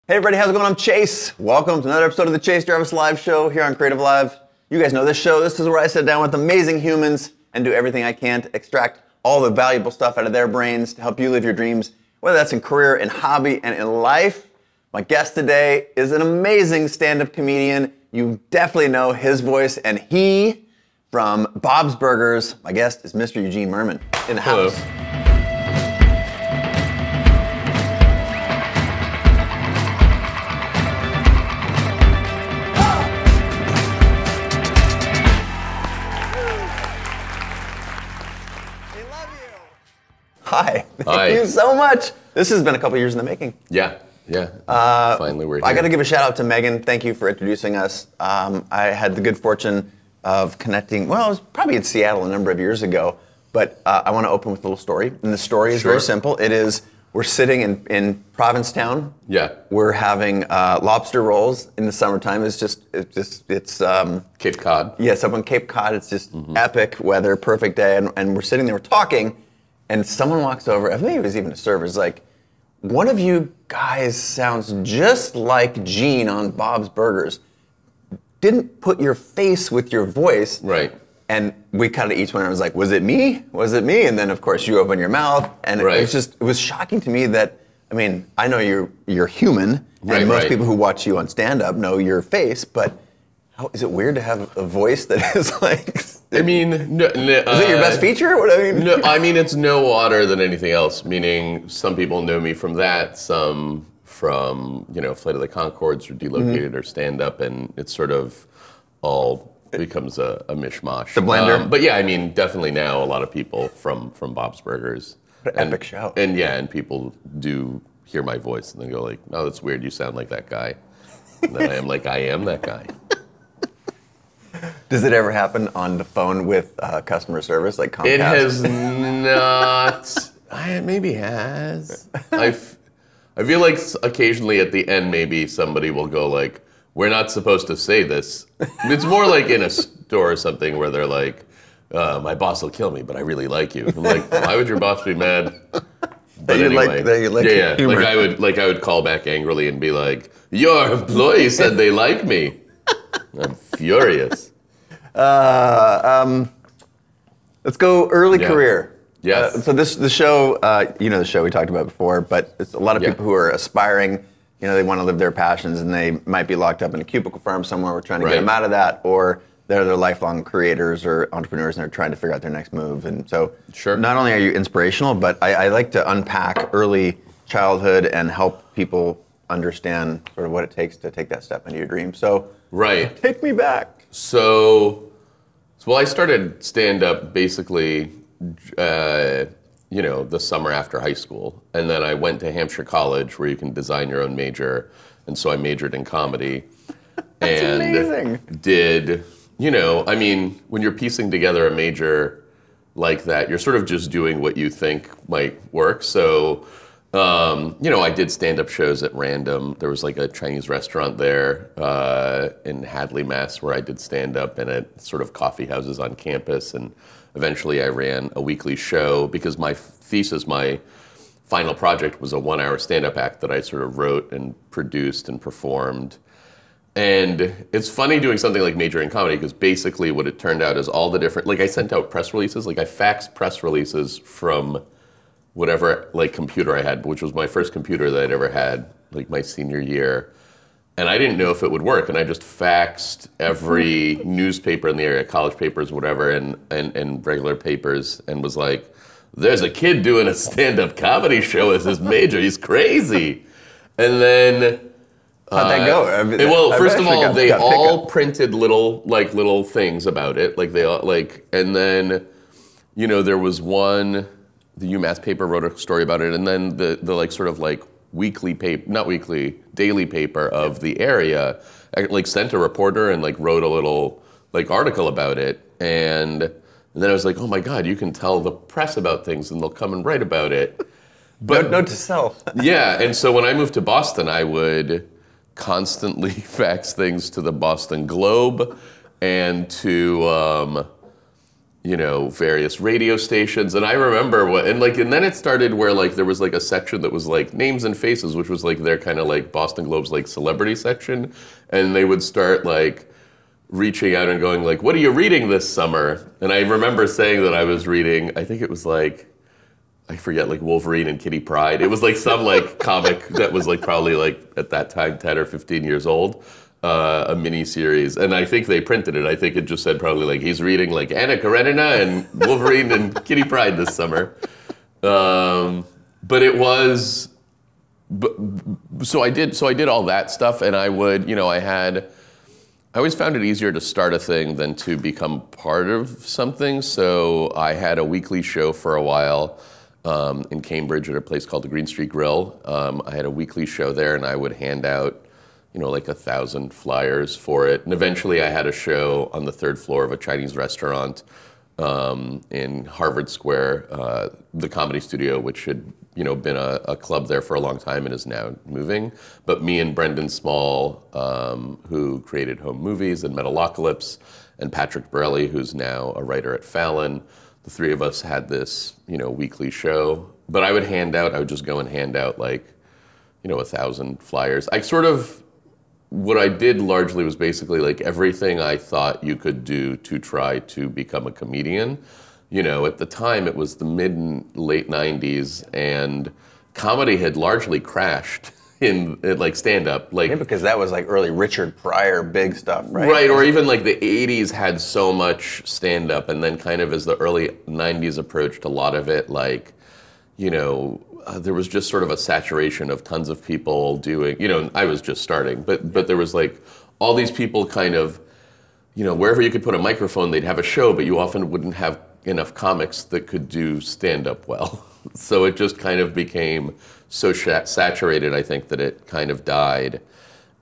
Hey everybody, how's it going? I'm Chase. Welcome to another episode of the Chase Jarvis Live Show here on Creative Live. You guys know this show. This is where I sit down with amazing humans and do everything I can to extract all the valuable stuff out of their brains to help you live your dreams, whether that's in career, in hobby, and in life. My guest today is an amazing stand-up comedian. You definitely know his voice, and he, from Bob's Burgers, my guest is Mr. Eugene Mirman in the house. Hello. Hi. Thank you so much. This has been a couple years in the making. Yeah. Finally, we're here. I got to give a shout out to Megan. Thank you for introducing us. I had the good fortune of connecting, well, it was probably in Seattle a number of years ago, but I want to open with a little story. And the story is very simple. It is, we're sitting in Provincetown. Yeah. We're having lobster rolls in the summertime. It's Cape Cod. Yes, up on Cape Cod. It's just epic weather, perfect day. And we're sitting there, we're talking. And someone walks over, I think it was even a server, is like, one of you guys sounds just like Gene on Bob's Burgers. Didn't put your face with your voice. Right. And we kind of each went, I was like, was it me? Was it me? And then of course you open your mouth. And it was shocking to me that, I mean, I know you're human. And most people who watch you on stand-up know your face, but how, is it weird to have a voice that is like... I mean, no, is it your best feature? What I mean? No, I mean it's no odder than anything else. Meaning, some people know me from that, some from Flight of the Conchords or Delocated or stand up, and it's sort of all becomes a mishmash. The blender. But yeah, I mean, definitely now a lot of people from Bob's Burgers. What an epic show. And people do hear my voice and they go like, "Oh, that's weird. You sound like that guy." And then I am like, "I am that guy." Does it ever happen on the phone with customer service, like Comcast? It has not. It maybe has. I feel like occasionally at the end, maybe somebody will go like, "We're not supposed to say this." It's more like in a store or something where they're like, "My boss will kill me, but I really like you." I'm like, why would your boss be mad? But anyway, humor. Like I would call back angrily and be like, "Your employee said they like me." I'm furious. Let's go early career. Yes. So the show, the show we talked about before, but it's a lot of people who are aspiring. They want to live their passions, and they might be locked up in a cubicle farm somewhere. We're trying to get them out of that, or they're lifelong creators or entrepreneurs, and they're trying to figure out their next move. And so, not only are you inspirational, but I like to unpack early childhood and help people understand sort of what it takes to take that step into your dream. So, take me back. So I started stand-up basically, the summer after high school. And then I went to Hampshire College where you can design your own major. And so I majored in comedy. That's amazing. Did, I mean, when you're piecing together a major like that, you're sort of just doing what you think might work. So, I did stand-up shows at random. There was like a Chinese restaurant there in Hadley, Mass, where I did stand-up, and at sort of coffee houses on campus. And eventually I ran a weekly show because my thesis, my final project, was a 1-hour stand-up act that I sort of wrote and produced and performed. And it's funny doing something like majoring in comedy because basically what it turned out is all the different, like I sent out press releases, like I faxed press releases from whatever computer I had, which was my first computer that I'd ever had, like my senior year. And I didn't know if it would work. And I just faxed every newspaper in the area, college papers, whatever, and regular papers, and was like, "There's a kid doing a stand-up comedy show as his major. He's crazy." And then... How'd that go? Well, first of all, they all printed little things about it. Like they all, and then, there was one... The UMass paper wrote a story about it, and then the sort of weekly paper, not weekly, daily paper of the area, sent a reporter and wrote a little article about it, and then I was like, oh my God, you can tell the press about things and they'll come and write about it. But note to self. Yeah, and so when I moved to Boston, I would constantly fax things to the Boston Globe and to various radio stations. And I remember and then it started where like there was like a section that was like names and faces, which was like their kind of like Boston Globe's like celebrity section. And they would start like reaching out and going like, what are you reading this summer? And I remember saying that I was reading, I think it was like, I forget, like Wolverine and Kitty Pryde. It was like some like comic that was like probably like at that time 10 or 15 years old. A mini series, and I think they printed it. I think it just said probably like he's reading like Anna Karenina and Wolverine and Kitty Pryde this summer. But it was, so I did all that stuff, and I would, I always found it easier to start a thing than to become part of something. So I had a weekly show for a while in Cambridge at a place called the Green Street Grill. I had a weekly show there, and I would hand out like 1,000 flyers for it. And eventually I had a show on the 3rd floor of a Chinese restaurant in Harvard Square, the Comedy Studio, which had, been a club there for a long time and is now moving. But me and Brendan Small, who created Home Movies and Metalocalypse, and Patrick Borelli, who's now a writer at Fallon, the three of us had this, weekly show. But I would just go and hand out like, 1,000 flyers. What I did largely was basically like everything I thought you could do to try to become a comedian. At the time it was the mid and late 90s, and comedy had largely crashed in like stand-up. Like, yeah, because that was like early Richard Pryor big stuff, right? Right, or even like the 80s had so much stand-up, and then kind of as the early 90s approached, a lot of it like, there was just sort of a saturation of tons of people doing, I was just starting, but there was like all these people kind of, wherever you could put a microphone, they'd have a show, but you often wouldn't have enough comics that could do stand-up well. So it just kind of became so saturated, I think, that it kind of died.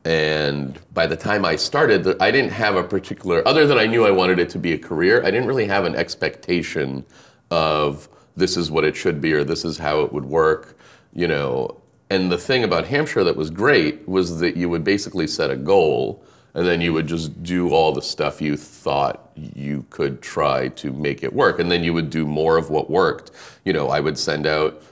And by the time I started, I didn't have a particular, other than I knew I wanted it to be a career, I didn't really have an expectation of this is what it should be, or this is how it would work, And the thing about Hampshire that was great was that you would basically set a goal, and then you would just do all the stuff you thought you could try to make it work. And then you would do more of what worked. I would send out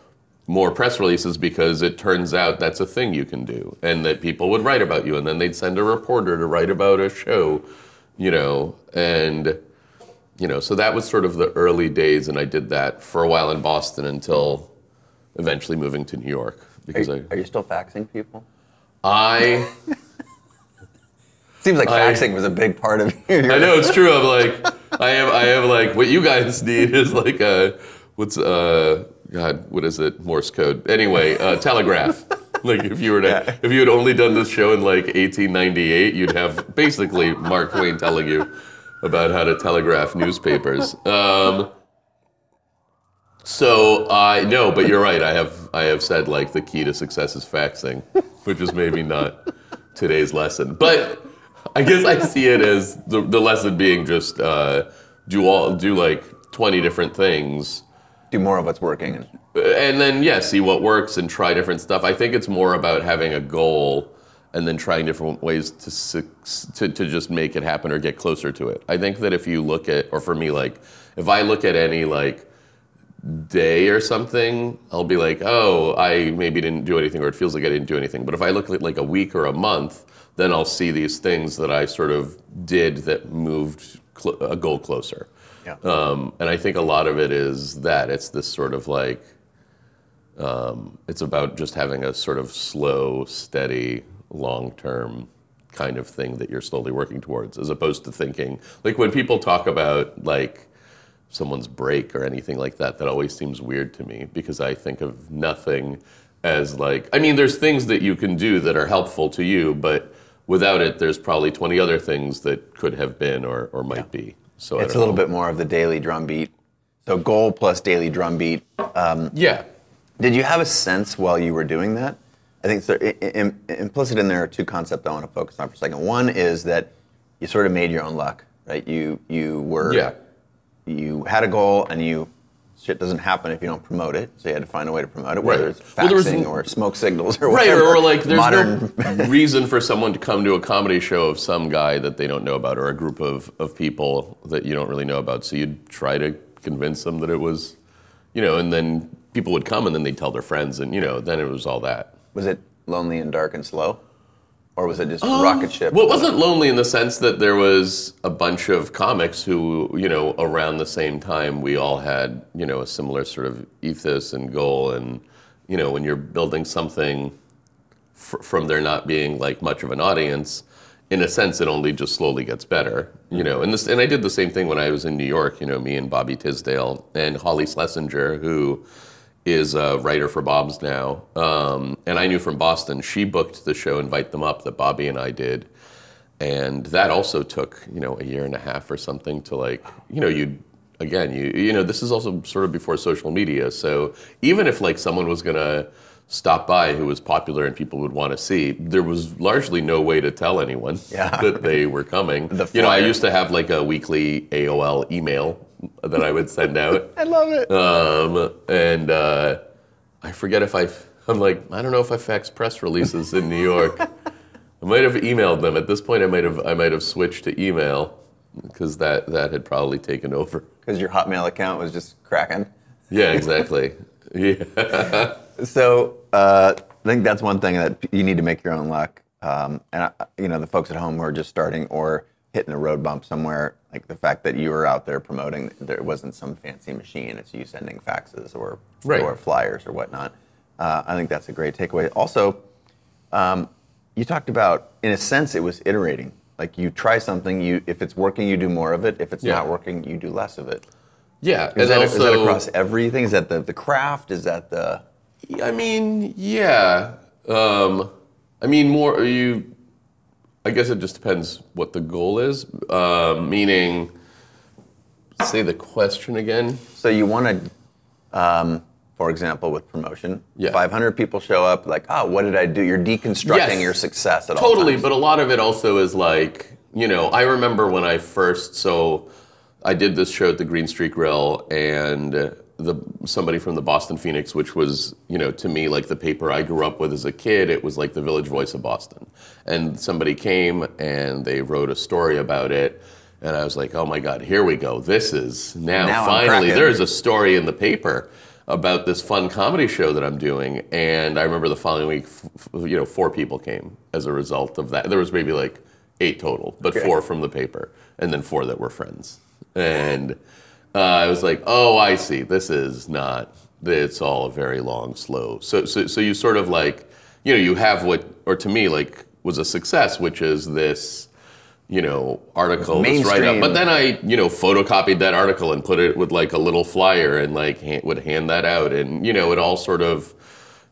more press releases because it turns out that's a thing you can do, and that people would write about you, and then they'd send a reporter to write about a show, and so that was sort of the early days, and I did that for a while in Boston until eventually moving to New York. Because are you still faxing people? Seems like faxing was a big part of your... I know, it's true. I'm like, I have like, what you guys need is like what is it? Morse code. Anyway, telegraph. Like if you had only done this show in like 1898, you'd have basically Mark Twain telling you about how to telegraph newspapers. So no, but you're right. I have said like the key to success is faxing, which is maybe not today's lesson. But I guess I see it as the lesson being just do like 20 different things. Do more of what's working. And then, see what works and try different stuff. I think it's more about having a goal and then trying different ways to just make it happen or get closer to it. I think that if you look at, or for me, like, if I look at any, like, day or something, I'll be like, oh, I maybe didn't do anything, or it feels like I didn't do anything. But if I look at, like, a week or a month, then I'll see these things that I sort of did that moved a goal closer. Yeah. And I think a lot of it is that it's this sort of like, it's about just having a sort of slow, steady, long-term kind of thing that you're slowly working towards, as opposed to thinking, like when people talk about like someone's break or anything like that, that always seems weird to me, because I think of nothing as like, I mean, there's things that you can do that are helpful to you, but without it, there's probably 20 other things that could have been or might be. So it's a little bit more of the daily drumbeat. So goal plus daily drumbeat. Yeah. Did you have a sense while you were doing that? I think so, implicit in there are two concepts I want to focus on for a second. One is that you sort of made your own luck, right? You had a goal and you shit doesn't happen if you don't promote it. So you had to find a way to promote it, whether it's Well, faxing or smoke signals or right, whatever. or like there's modern no reason for someone to come to a comedy show of some guy that they don't know about, or a group of people that you don't really know about. So you'd try to convince them that it was, and then people would come and then they'd tell their friends, and then it was all that. Was it lonely and dark and slow? Or was it just a rocket ship? Well, it wasn't lonely in the sense that there was a bunch of comics who, around the same time, we all had, a similar sort of ethos and goal. And, when you're building something from there not being like much of an audience, in a sense, it only just slowly gets better, And I did the same thing when I was in New York, me and Bobby Tisdale and Holly Schlesinger, who is a writer for Bob's now. And I knew from Boston, she booked the show Invite Them Up that Bobby and I did. And that also took, a year and a half or something to like, this is also sort of before social media. So even if like someone was going to stop by who was popular and people would want to see, there was largely no way to tell anyone that they were coming. I used to have like a weekly AOL email that I would send out. I love it. I forget if I'm like, I don't know if I faxed press releases in New York. I might have emailed them. At this point, I might have switched to email because that had probably taken over. Because your Hotmail account was just cracking. Yeah, exactly. Yeah. So I think that's one thing that you need to make your own luck. The folks at home who are just starting or hitting a road bump somewhere, like the fact that you were out there promoting, there wasn't some fancy machine, it's you sending faxes or flyers or whatnot. I think that's a great takeaway. Also, you talked about, in a sense, it was iterating. Like you try something, if it's working, you do more of it. If it's not working, you do less of it. Yeah. Is that across everything? Is that the craft? Is that the... I mean, yeah. More you... I guess it just depends what the goal is. Meaning, say the question again. So you want to, for example, with promotion, 500 people show up, like, what did I do? You're deconstructing your success at all times. Totally, but a lot of it also is like, I remember when I first, I did this show at the Green Street Grill, and somebody from the Boston Phoenix, which was, to me, like the paper I grew up with as a kid, it was like the Village Voice of Boston. And somebody came and they wrote a story about it, and I was like, oh my God, here we go. This is now finally, there's a story in the paper about this fun comedy show that I'm doing. And I remember the following week, 4 people came as a result of that. There was maybe like 8 total, but 4 from the paper, and then 4 that were friends. And I was like, oh, I see. This is not, it's all very long, slow. So you sort of like, you have what, or to me, like, was a success, which is this, article that's right up. But then I, photocopied that article and put it with like a little flyer and like would hand that out. And, it all sort of,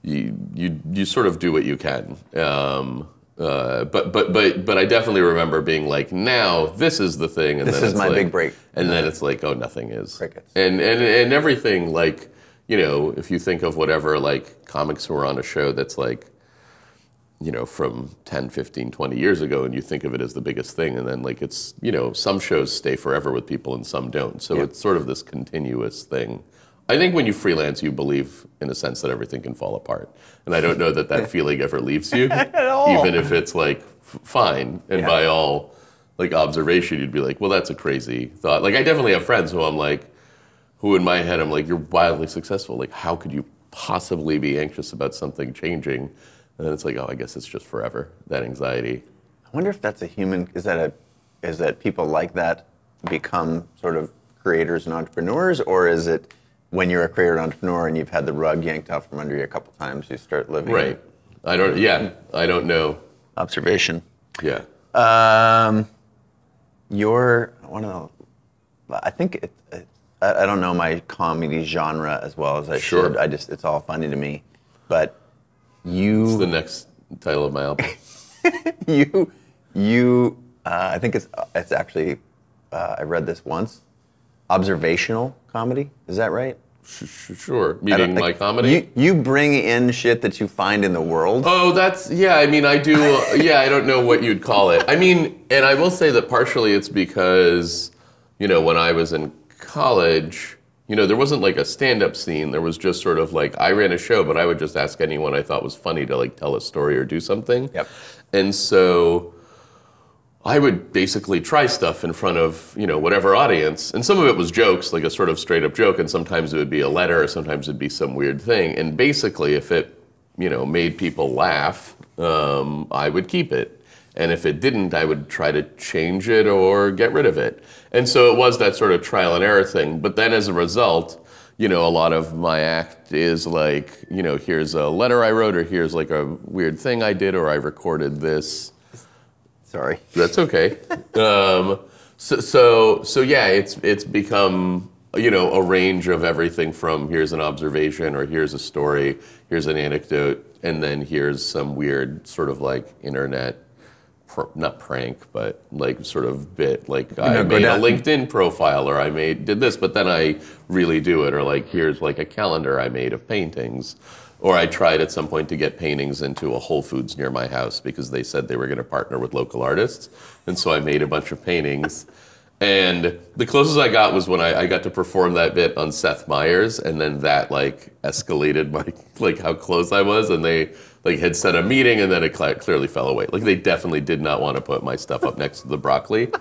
you sort of do what you can. But I definitely remember being like, now this is the thing, and this is my big break, and then it's like, oh, nothing is. Crickets. And everything, like, if you think of whatever like comics who are on a show that's like, from 10, 15, 20 years ago, and you think of it as the biggest thing, and then like it's, some shows stay forever with people and some don't. So it's sort of this continuous thing. I think when you freelance, you believe, in a sense, that everything can fall apart. And I don't know that feeling ever leaves you, at all. Even if it's like fine. And by all like observation, you'd be like, well, that's a crazy thought. Like I definitely have friends who I'm like, who in my head, I'm like, you're wildly successful. Like, how could you possibly be anxious about something changing? And then it's like, oh, I guess it's just forever, that anxiety. I wonder if that's a human, is that people like that become sort of creators and entrepreneurs, or is it when you're a creator and entrepreneur and you've had the rug yanked out from under you a couple times, you start living? Right. I don't know. Observation. Yeah. You're one of the, I think, I don't know my comedy genre as well as I should. It's all funny to me. But It's the next title of my album. I think it's actually, I read this once, observational comedy. Is that right? Sure. Meaning my comedy? You bring in shit that you find in the world. Oh, I do. I don't know what you'd call it. I mean, and I will say that partially it's because, when I was in college, there wasn't like a stand-up scene. There was just sort of like, I ran a show, but I would just ask anyone I thought was funny to like tell a story or do something. Yep. And so I would basically try stuff in front of, whatever audience. And some of it was jokes, like a sort of straight up joke. And sometimes it would be a letter, or sometimes it'd be some weird thing. And basically if it, made people laugh, I would keep it. And if it didn't, I would try to change it or get rid of it. And so it was that sort of trial and error thing. But then as a result, a lot of my act is like, here's a letter I wrote, or here's like a weird thing I did, or I recorded this. Sorry. That's okay. So yeah, it's become, a range of everything from here's an observation, or here's a story, here's an anecdote, and then here's some weird sort of like internet, not prank, but like sort of bit, like I made a LinkedIn profile, or I did this, but then I really do it, or like here's like a calendar I made of paintings, or I tried at some point to get paintings into a Whole Foods near my house because they said they were going to partner with local artists, and so I made a bunch of paintings. And the closest I got was when I got to perform that bit on Seth Meyers, and then that like escalated my like how close I was, and they like had set a meeting, and then it clearly fell away. Like they definitely did not want to put my stuff up next to the broccoli,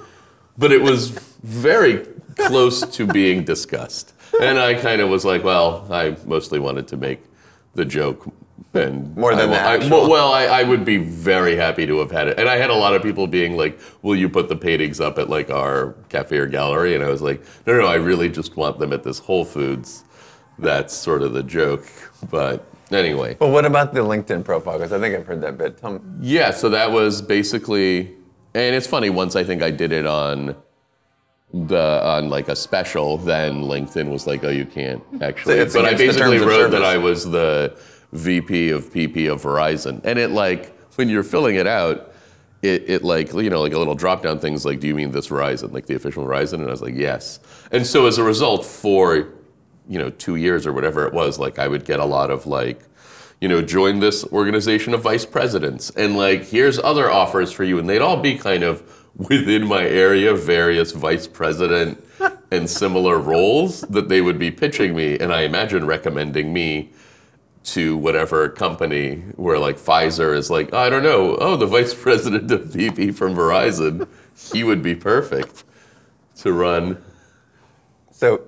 but it was very close to being discussed. And I kind of was like, well, I mostly wanted to make the joke. And more than that. I would be very happy to have had it. And I had a lot of people being like, will you put the paintings up at like our cafe or gallery? And I was like, no, I really just want them at this Whole Foods. That's sort of the joke. But anyway. Well, what about the LinkedIn profile? Because I think I've heard that bit. Yeah, so that was basically, and it's funny, once I think I did it on like a special, then LinkedIn was like, oh, you can't actually. So but I basically wrote that I was the VP of PP of Verizon. And it like, when you're filling it out, it like, like a little drop down things like, do you mean this Verizon, like the official Verizon? And I was like, yes. And so as a result, for, 2 years or whatever it was, like I would get a lot of like, join this organization of vice presidents, and like, here's other offers for you. And they'd all be kind of within my area, various vice president and similar roles that they would be pitching me. And I imagine recommending me to whatever company, where like Pfizer is like, I don't know, the vice president of VP from Verizon, he would be perfect to run. So,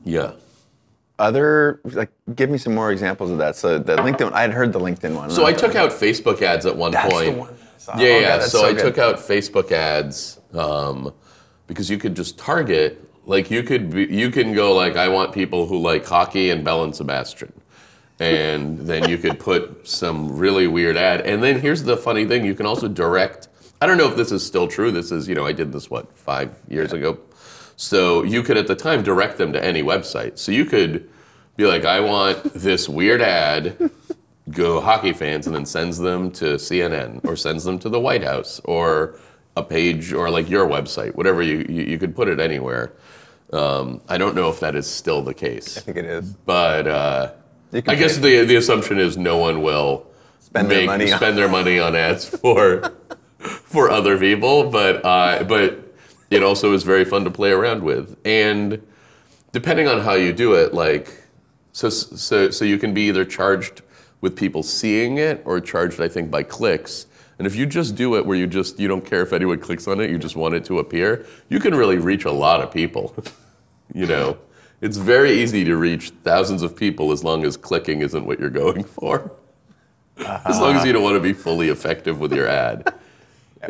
yeah. Give me some more examples of that. So the LinkedIn, I had heard the LinkedIn one. So I took out Facebook ads at one point. That's the one I saw. Yeah. So I took out Facebook ads because you could just target, like you can go like, I want people who like hockey and Bell and Sebastian. And then you could put some really weird ad. And then here's the funny thing, you can also direct, I don't know if this is still true, this is, I did this, 5 years ago? So you could at the time direct them to any website. So you could be like, I want this weird ad, go hockey fans, and then sends them to CNN, or sends them to the White House, or a page, or like your website, whatever, you could put it anywhere. I don't know if that is still the case. I think it is. But I guess the assumption is no one will spend their money on ads for other people, but it also is very fun to play around with. And depending on how you do it, like so you can be either charged with people seeing it, or charged, I think, by clicks. And if you just do it where you don't care if anyone clicks on it, you just want it to appear, you can really reach a lot of people. It's very easy to reach thousands of people as long as clicking isn't what you're going for. As long as you don't want to be fully effective with your ad.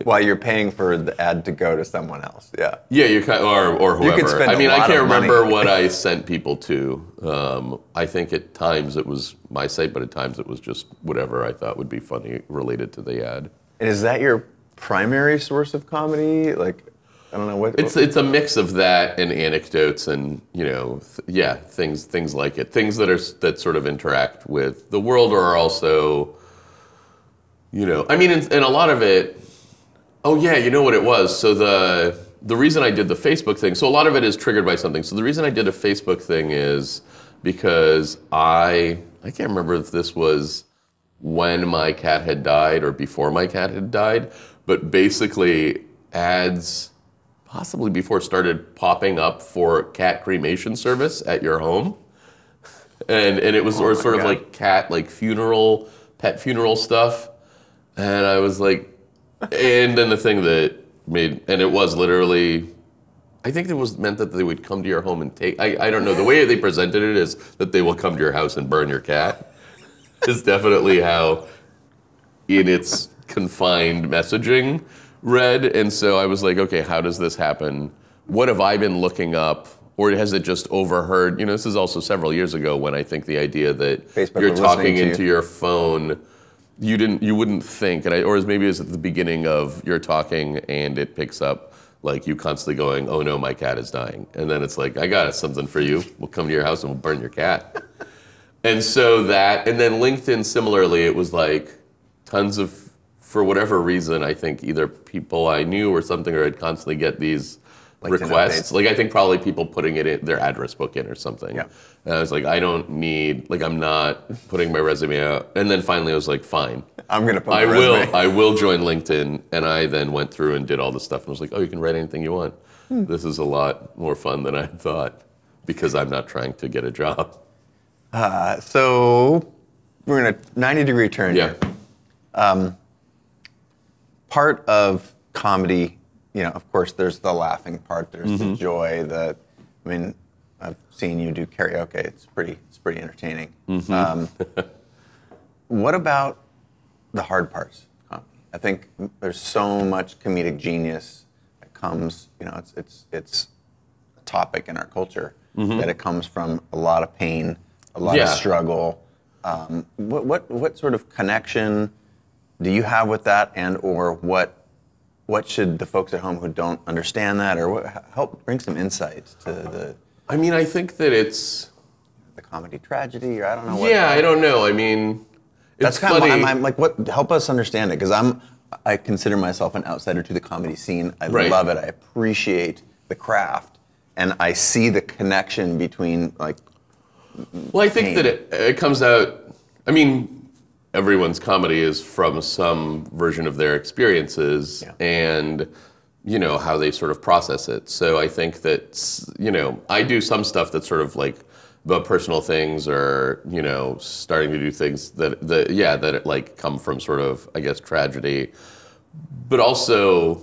While you're paying for the ad to go to someone else, yeah. Yeah, or whoever. You could spend I can't remember what I sent people to. I think at times it was my site, but at times it was just whatever I thought would be funny related to the ad. And is that your primary source of comedy? Like, I don't know what. It's a mix of that and anecdotes and things like it, things that sort of interact with the world, or are also, and a lot of it. Oh yeah, you know what it was. So the reason I did the Facebook thing. So a lot of it is triggered by something. So the reason I did a Facebook thing is because I can't remember if this was when my cat had died or before my cat had died, but basically ads possibly before started popping up for cat cremation service at your home. And it was sort of like cat, like pet funeral stuff. And I was like, and then the thing that made, and it was literally, I think it was meant that they would come to your home and take, I don't know, the way they presented it is that they will come to your house and burn your cat. Is definitely how, in its confined messaging, read. And so I was like, okay, how does this happen? What have I been looking up? Or has it just overheard? This is also several years ago when I think the idea that Facebook you're talking into your phone, you wouldn't think, or maybe it's at the beginning of you're talking and it picks up like you constantly going, oh no, my cat is dying. And then it's like, I got something for you. We'll come to your house and we'll burn your cat. And so and then LinkedIn, similarly, it was like tons of, for whatever reason, I think either people I knew or something, or I'd constantly get these requests. Like I think probably people putting it in their address book in or something. Yeah. And I was like, I don't need, like I'm not putting my resume out. And then finally I was like, fine. I'm going to put my resume. I will join LinkedIn. And I then went through and did all this stuff and was like, oh, you can write anything you want. This is a lot more fun than I thought because I'm not trying to get a job. So we're in a 90-degree turn here. Part of comedy, of course, there's the laughing part, there's the joy, I've seen you do karaoke. It's pretty entertaining. What about the hard parts of comedy? I think there's so much comedic genius that comes, it's a topic in our culture that it comes from a lot of pain, a lot of struggle. What sort of connection do you have with that, and or what should the folks at home who don't understand that, or help bring some insights to the? I think that it's the comedy tragedy, or I don't know. I don't know. That's it's kind funny. of I'm like, what? Help us understand it, because I consider myself an outsider to the comedy scene. I love it. I appreciate the craft, and I see the connection between like. Well, I think that it comes out. Everyone's comedy is from some version of their experiences and, how they sort of process it. So I think that, I do some stuff that's sort of like about personal things or, starting to do things that like come from sort of, I guess, tragedy. But also,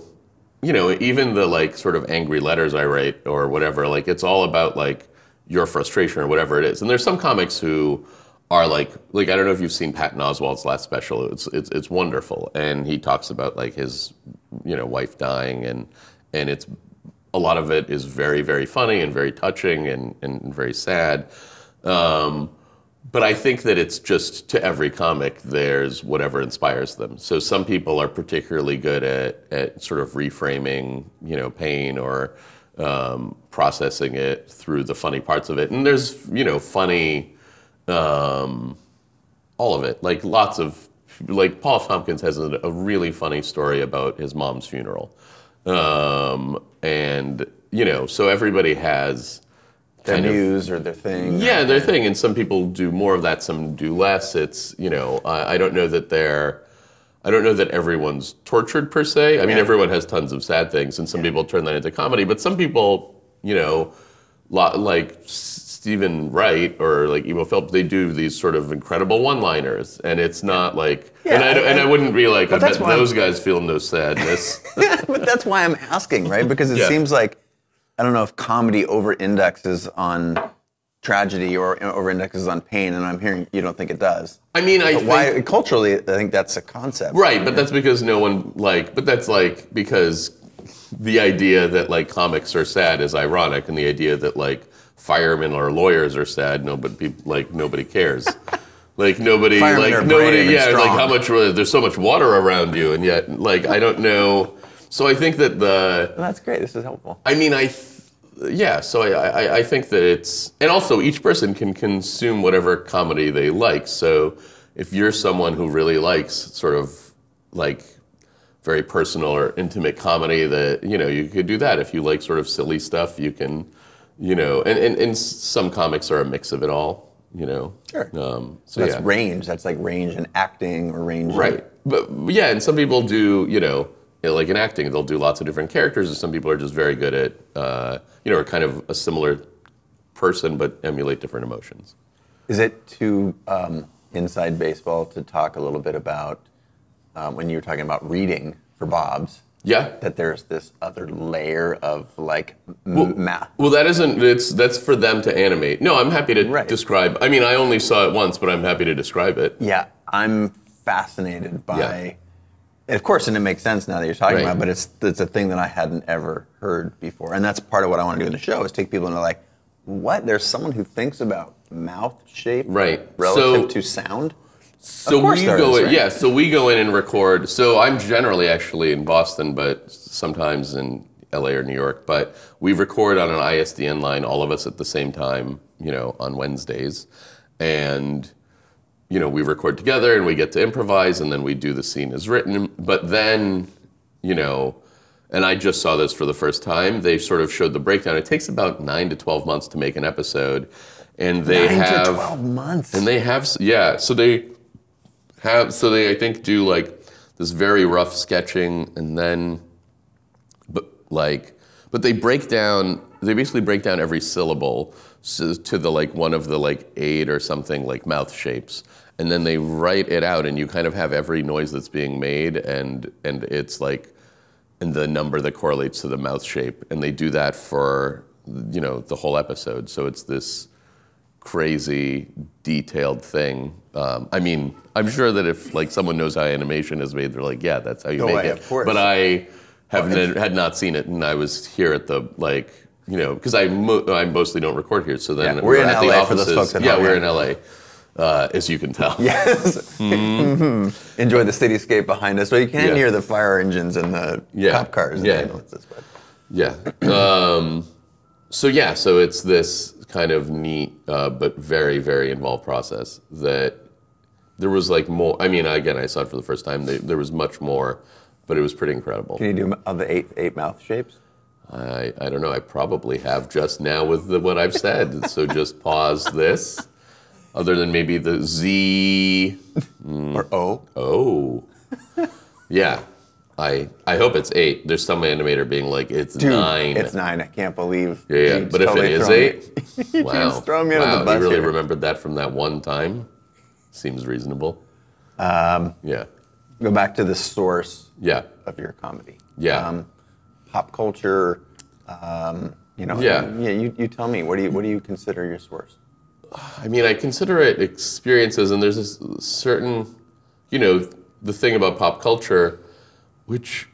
even the like sort of angry letters I write or whatever, like it's all about like your frustration or whatever it is. And there's some comics who are like I don't know if you've seen Patton Oswalt's last special. It's wonderful, and he talks about like his wife dying, and it's a lot of it is very, very funny and very touching and very sad. But I think that it's just to every comic there's whatever inspires them. So some people are particularly good at sort of reframing pain or processing it through the funny parts of it, and there's funny. All of it, like lots of, like Paul F. Tompkins has a really funny story about his mom's funeral, and so everybody has their muse or their thing. Yeah, their thing, and some people do more of that, some do less. It's I don't know that everyone's tortured per se. Everyone has tons of sad things, and some people turn that into comedy, but some people, like Stephen Wright or like Emo Phillips, they do these sort of incredible one-liners, and it's not like, and I wouldn't be like, I bet those guys feel no sadness. But that's why I'm asking, right? Because it seems like, I don't know if comedy over-indexes on tragedy or over-indexes on pain, and I'm hearing you don't think it does. I think why culturally, I think that's a concept. Right, but that's because no one but that's like because the idea that like comics are sad is ironic, and the idea that like firemen or lawyers are sad, nobody cares. Like nobody, like how much, there's so much water around you, and yet, like, I don't know. So I think that Well, that's great, this is helpful. I think that it's, and also each person can consume whatever comedy they like. So if you're someone who really likes sort of like very personal or intimate comedy, that, you could do that. If you like sort of silly stuff, you can, and some comics are a mix of it all, Sure. So that's range. That's like range in acting or range. Right. But yeah, and some people do, like in acting, they'll do lots of different characters, and some people are just very good at, are kind of a similar person but emulate different emotions. Is it too inside baseball to talk a little bit about when you were talking about reading for Bob's? Yeah. That there's this other layer of like math. Well, that's for them to animate. No, I'm happy to describe. I mean, I only saw it once, but I'm happy to describe it. Yeah, I'm fascinated by, of course, and it makes sense now that you're talking about it, but it's a thing that I hadn't ever heard before. And that's part of what I want to do in the show is take people into like, what? There's someone who thinks about mouth shape relative to sound? So we go in, so we go in and record. So I'm generally actually in Boston, but sometimes in LA or New York. But we record on an ISDN line, all of us at the same time, on Wednesdays. And, we record together and we get to improvise and then we do the scene as written. But then, and I just saw this for the first time, they sort of showed the breakdown. It takes about 9 to 12 months to make an episode. And they 9 to 12 months. And they have, so they I think do like this very rough sketching and then, but they basically break down every syllable to the like one of the like 8 or something like mouth shapes. And then they write it out and you kind of have every noise that's being made and it's like, and the number that correlates to the mouth shape. And they do that for, the whole episode. So it's this crazy detailed thing. I mean, I'm sure that if like someone knows how animation is made, they're like, yeah, that's how you make it. Of course. But I had not seen it, and I was here at the because I mostly don't record here. So then we're in at LA the offices. for those folks at Yeah, home. we're in LA, as you can tell. Yes. Enjoy the cityscape behind us. Well, you can hear the fire engines and the cop cars. So it's this kind of neat but very, very involved process that there was like more. I mean, again, I saw it for the first time. There was much more, but it was pretty incredible. Can you do of the eight mouth shapes? I don't know. I probably have just now with what I've said. So just pause this. Other than maybe the Z or O. Oh, yeah. I hope it's 8. There's some animator being like, it's 9. It's 9. I can't believe. Yeah. But if it is 8, wow. Throw me under the bus. You really here. remembered that from that one time? Seems reasonable. Yeah. Go back to the source of your comedy. Yeah. Pop culture, you tell me, what do you consider your source? I mean, I consider it experiences, and there's this certain, the thing about pop culture, which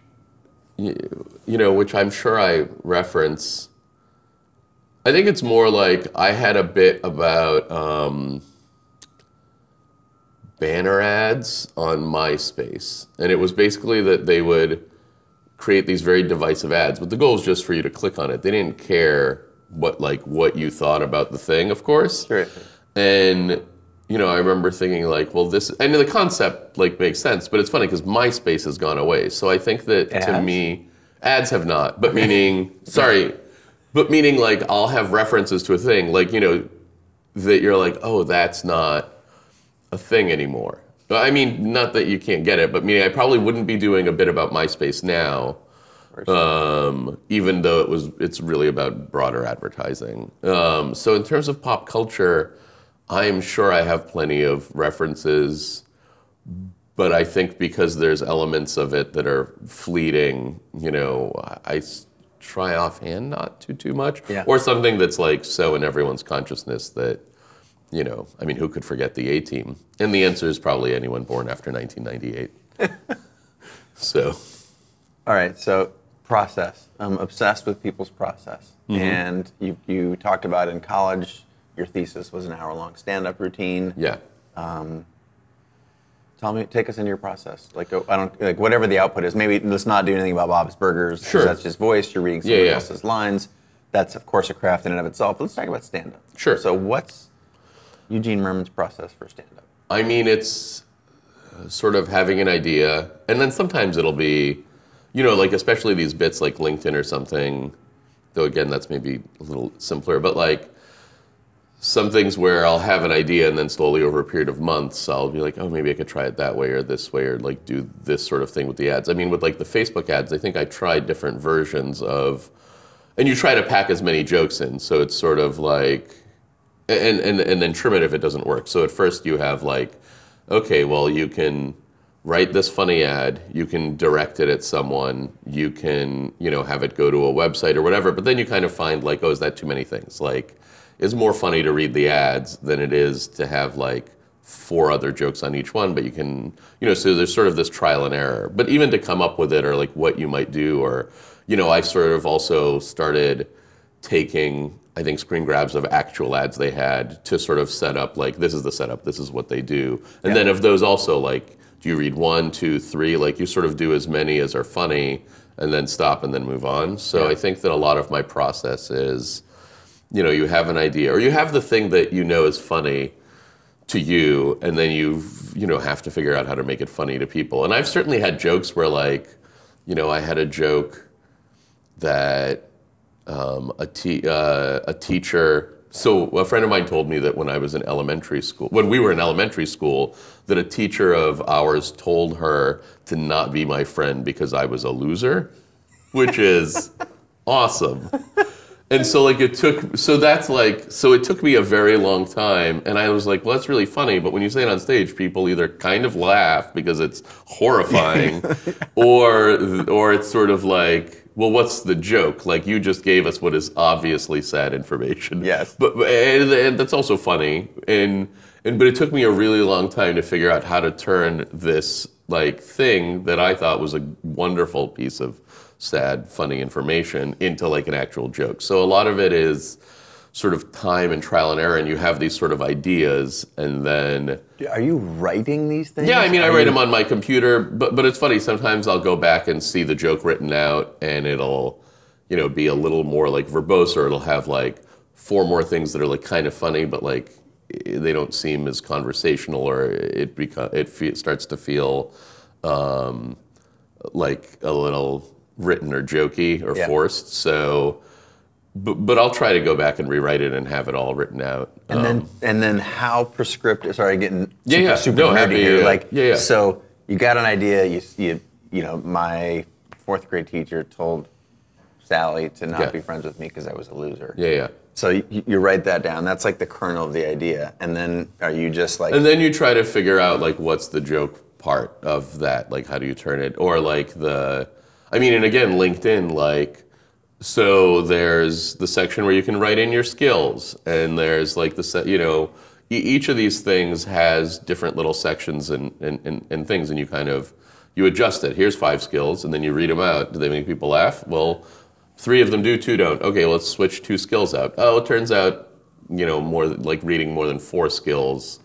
I'm sure I reference. I think it's more like I had a bit about banner ads on MySpace. And it was basically that they would create these very divisive ads, but the goal was just for you to click on it. They didn't care what you thought about the thing, of course. Sure. And I remember thinking like, well, and the concept makes sense, but it's funny because MySpace has gone away. So I think that to me, ads have not, but meaning, meaning like I'll have references to a thing, that you're like, oh, that's not a thing anymore. I mean, not that you can't get it, but meaning I probably wouldn't be doing a bit about MySpace now, even though it's really about broader advertising. So in terms of pop culture, I'm sure I have plenty of references, but I think because there's elements of it that are fleeting, I try offhand not to too much, or something that's so in everyone's consciousness that, I mean, who could forget the A-Team? And the answer is probably anyone born after 1998. So. All right, so process. I'm obsessed with people's process. Mm-hmm. And you talked about in college, your thesis was an hour-long stand-up routine. Yeah. Take us into your process. Whatever the output is. Maybe let's not do anything about Bob's Burgers. Sure. That's just voice. You're reading somebody else's lines. That's, of course, a craft in and of itself. But let's talk about stand-up. Sure. So what's Eugene Mirman's process for stand-up? I mean, it's sort of having an idea, and then sometimes it'll be, especially these bits like LinkedIn or something, though again, that's maybe a little simpler, but some things where I'll have an idea and then slowly over a period of months, I'll be like, oh, maybe I could try it that way or this way or like do this sort of thing with the ads. I mean, with like the Facebook ads, I think I tried different versions of, and you try to pack as many jokes in. So it's sort of like, and then trim it if it doesn't work. So at first you have like, okay, well, you can write this funny ad, you can direct it at someone, you can, have it go to a website or whatever, but then you kind of find like, oh, is that too many things? Like, it's more funny to read the ads than it is to have like 4 other jokes on each one, but you can, so there's sort of this trial and error. But even to come up with it or like what you might do, or, I sort of also started taking, I think, screen grabs of actual ads they had to sort of set up like, this is the setup, this is what they do. And then of those also, like, do you read 1, 2, 3? Like you sort of do as many as are funny and then stop and then move on. So I think that a lot of my process is, you have an idea, or you have the thing that is funny to you, and then you have to figure out how to make it funny to people. And I've certainly had jokes where, like, I had a joke that a teacher. So a friend of mine told me that when we were in elementary school, that a teacher of ours told her to not be my friend because I was a loser, which is awesome. And so like it took me a very long time, and I was like, well, that's really funny, but when you say it on stage, people either kind of laugh because it's horrifying, or it's sort of like, well, what's the joke? Like, you just gave us what is obviously sad information. Yes. But and that's also funny, but it took me a really long time to figure out how to turn this like thing that I thought was a wonderful piece of sad, funny information into like an actual joke. So a lot of it is sort of time and trial and error, and you have these sort of ideas, and then... Are you writing these things? Yeah, I mean, I write them on my computer, but it's funny, sometimes I'll go back and see the joke written out, and it'll, be a little more like verbose, or it'll have like 4 more things that are like kind of funny, but like they don't seem as conversational, or it starts to feel like a little written or jokey or forced. So, but I'll try to go back and rewrite it and have it all written out. And then how prescriptive? Sorry, getting super no, nerdy here. Yeah. So you got an idea. My 4th grade teacher told Sally to not be friends with me because I was a loser. Yeah. So you write that down. That's like the kernel of the idea. And then are you just like... And then you try to figure out like what's the joke part of that? Like, how do you turn it? Or like and again, LinkedIn, like, so there's the section where you can write in your skills, and there's like each of these things has different little sections and things, and you adjust it. Here's 5 skills, and then you read them out. Do they make people laugh? Well, 3 of them do, 2 don't. Okay, let's switch 2 skills out. Oh, it turns out, more like reading more than 4 skills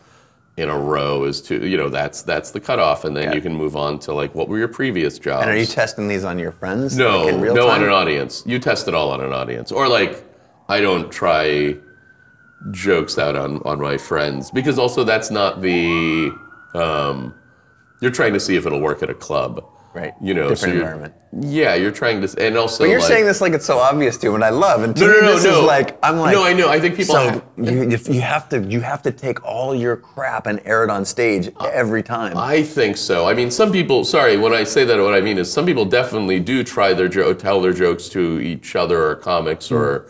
in a row is that's the cutoff, and then you can move on to like, what were your previous jobs? And are you testing these on your friends? No, like in real time? On an audience. You test it all on an audience. Or like, I don't try jokes out on my friends, because also that's not the, you're trying to see if it'll work at a club. Right. Different environment. Yeah, you're trying to, and also. But you're saying this like it's so obvious to you, and I love. And to me, this is like, I'm like. No, I know. I think people. So you have to take all your crap and air it on stage every time. I think so. I mean, some people. Sorry, when I say that, what I mean is some people definitely do try tell their jokes to each other or comics or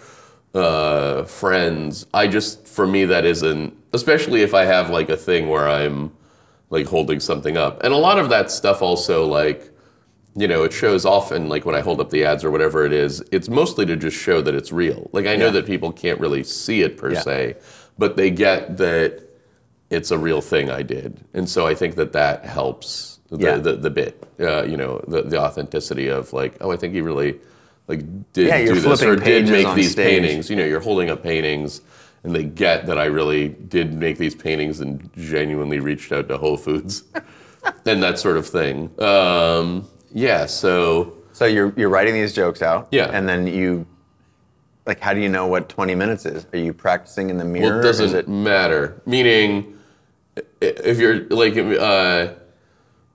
friends. For me, that isn't. Especially if I have like a thing where I'm like holding something up, and a lot of that stuff also like. It shows often, like when I hold up the ads or whatever it is, it's mostly to just show that it's real. Like I know that people can't really see it per se, but they get that it's a real thing I did. And so I think that helps the bit, the authenticity of like, oh, I think he really like did do this or did make these paintings. You're holding up paintings, and they get that I really did make these paintings and genuinely reached out to Whole Foods and that sort of thing. So you're writing these jokes out, and then how do you know what 20 minutes is? Are you practicing in the mirror? Well, it doesn't matter. Meaning, if you're like,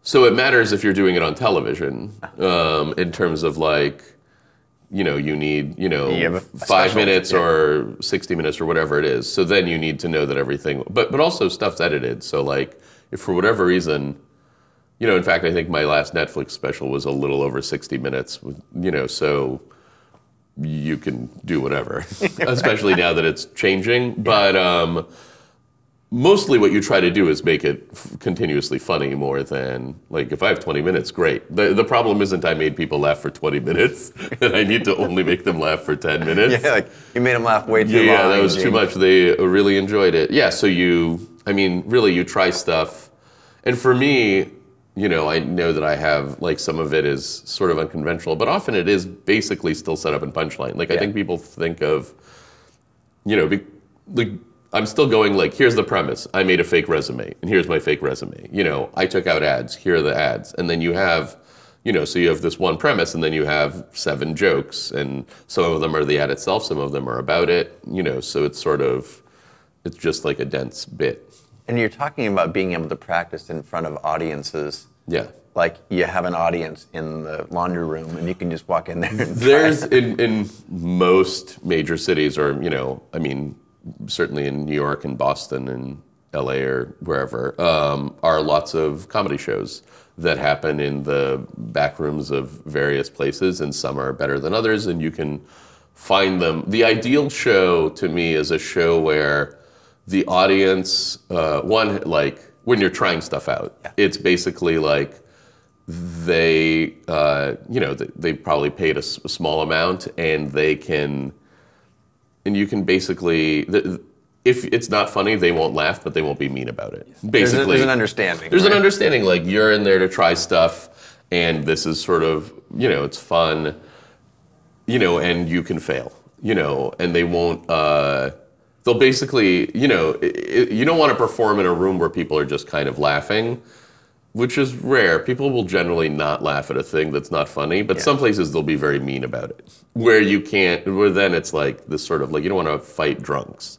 so it matters if you're doing it on television, in terms of like, you need, You have a 5 special- minutes yeah. or 60 minutes or whatever it is. So then you need to know that everything, but also stuff's edited. So like, if for whatever reason, in fact, I think my last Netflix special was a little over 60 minutes, so you can do whatever, especially now that it's changing. But mostly what you try to do is make it continuously funny more than, like, if I have 20 minutes, great. The problem isn't I made people laugh for 20 minutes, and I need to only make them laugh for 10 minutes. Yeah, like you made them laugh way too long. Yeah, that was too much. They really enjoyed it. Yeah, so really you try stuff. And for me, I know that I have, like, some of it is sort of unconventional, but often it is basically still set up in punchline. Like, I think people think of, I'm still going, like, here's the premise. I made a fake resume, and here's my fake resume. I took out ads. Here are the ads. And then you have, so you have this one premise, and then you have 7 jokes, and some of them are the ad itself, some of them are about it, so it's just like a dense bit. And you're talking about being able to practice in front of audiences. Yeah. Like you have an audience in the laundry room, and you can just walk in there and There's, in most major cities, or, certainly in New York and Boston and LA or wherever, are lots of comedy shows that happen in the back rooms of various places, and some are better than others, and you can find them. The ideal show to me is a show where the audience, when you're trying stuff out, it's basically like they probably paid a small amount, and you can basically, if it's not funny, they won't laugh, but they won't be mean about it. Basically, there's an understanding. There's an understanding, like, you're in there to try stuff, and this is sort of, it's fun, and you can fail, and they won't, they'll basically, you don't want to perform in a room where people are just kind of laughing, which is rare. People will generally not laugh at a thing that's not funny, but some places they'll be very mean about it. Where then it's like this sort of, like, you don't want to fight drunks.